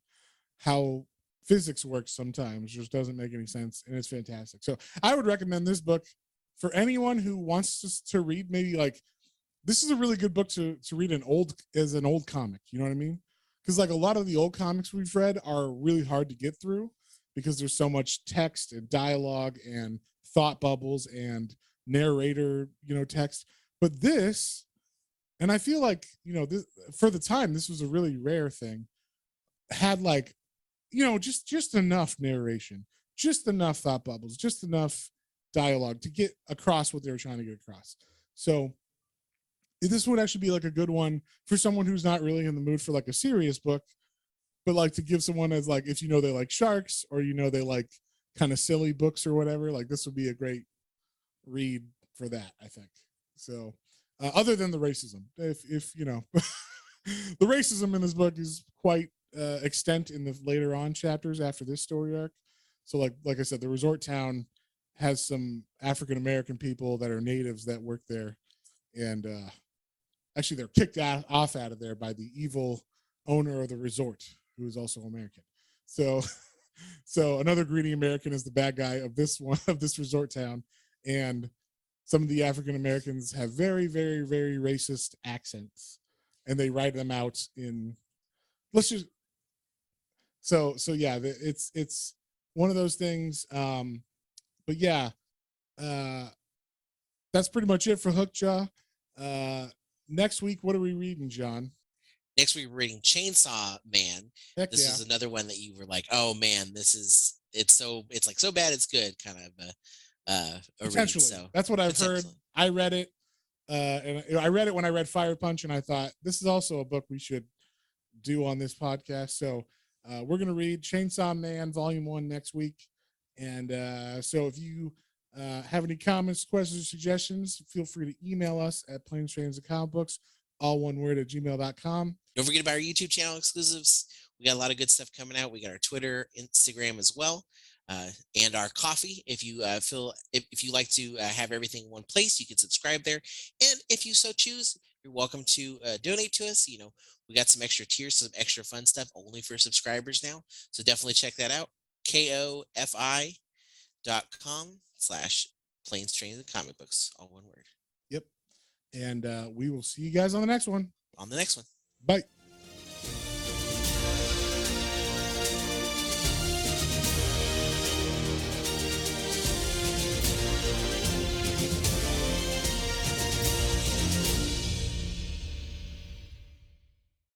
how physics works sometimes just doesn't make any sense, and it's fantastic. So I would recommend this book for anyone who wants to read. Maybe like, this is a really good book to read an old comic. You know what I mean? Because like a lot of the old comics we've read are really hard to get through because there's so much text and dialogue and thought bubbles and narrator, text. But this, and I feel like, this, for the time, this was a really rare thing, had like, just enough narration, just enough thought bubbles, just enough dialogue to get across what they were trying to get across. So this would actually be like a good one for someone who's not really in the mood for like a serious book, but like to give someone as like, if they like sharks or they like kind of silly books or whatever, like this would be a great read for that, I think. So other than the racism, if the racism in this book is quite extent in the later on chapters after this story arc. So like I said, the resort town has some African American people that are natives that work there, and actually they're kicked off out of there by the evil owner of the resort, who is also American. So another greedy American is the bad guy of this resort town, and some of the African Americans have very, very, very racist accents, and they write them out in. So yeah, it's one of those things. But yeah, that's pretty much it for Hookjaw. Next week, what are we reading, John? Next week, we're reading Chainsaw Man. Heck this yeah. is another one that you were like, oh man, it's like so bad it's good kind of a Potentially. read. So that's what I've heard. I read it, and I read it when I read Fire Punch, and I thought this is also a book we should do on this podcast. So we're gonna read Chainsaw Man Volume 1 next week, and so if you have any comments, questions, or suggestions, feel free to email us at planestrains.comicbooks, all one word, at gmail.com. Don't forget about our YouTube channel exclusives. We got a lot of good stuff coming out. We got our Twitter, Instagram as well, and our coffee. If you if you like to have everything in one place, you can subscribe there. And if you so choose, you're welcome to donate to us. We got some extra tiers, some extra fun stuff only for subscribers now. So definitely check that out. kofi.com/Planes, Trains, and Comic Books, all one word. Yep. And we will see you guys on the next one. On the next one. Bye.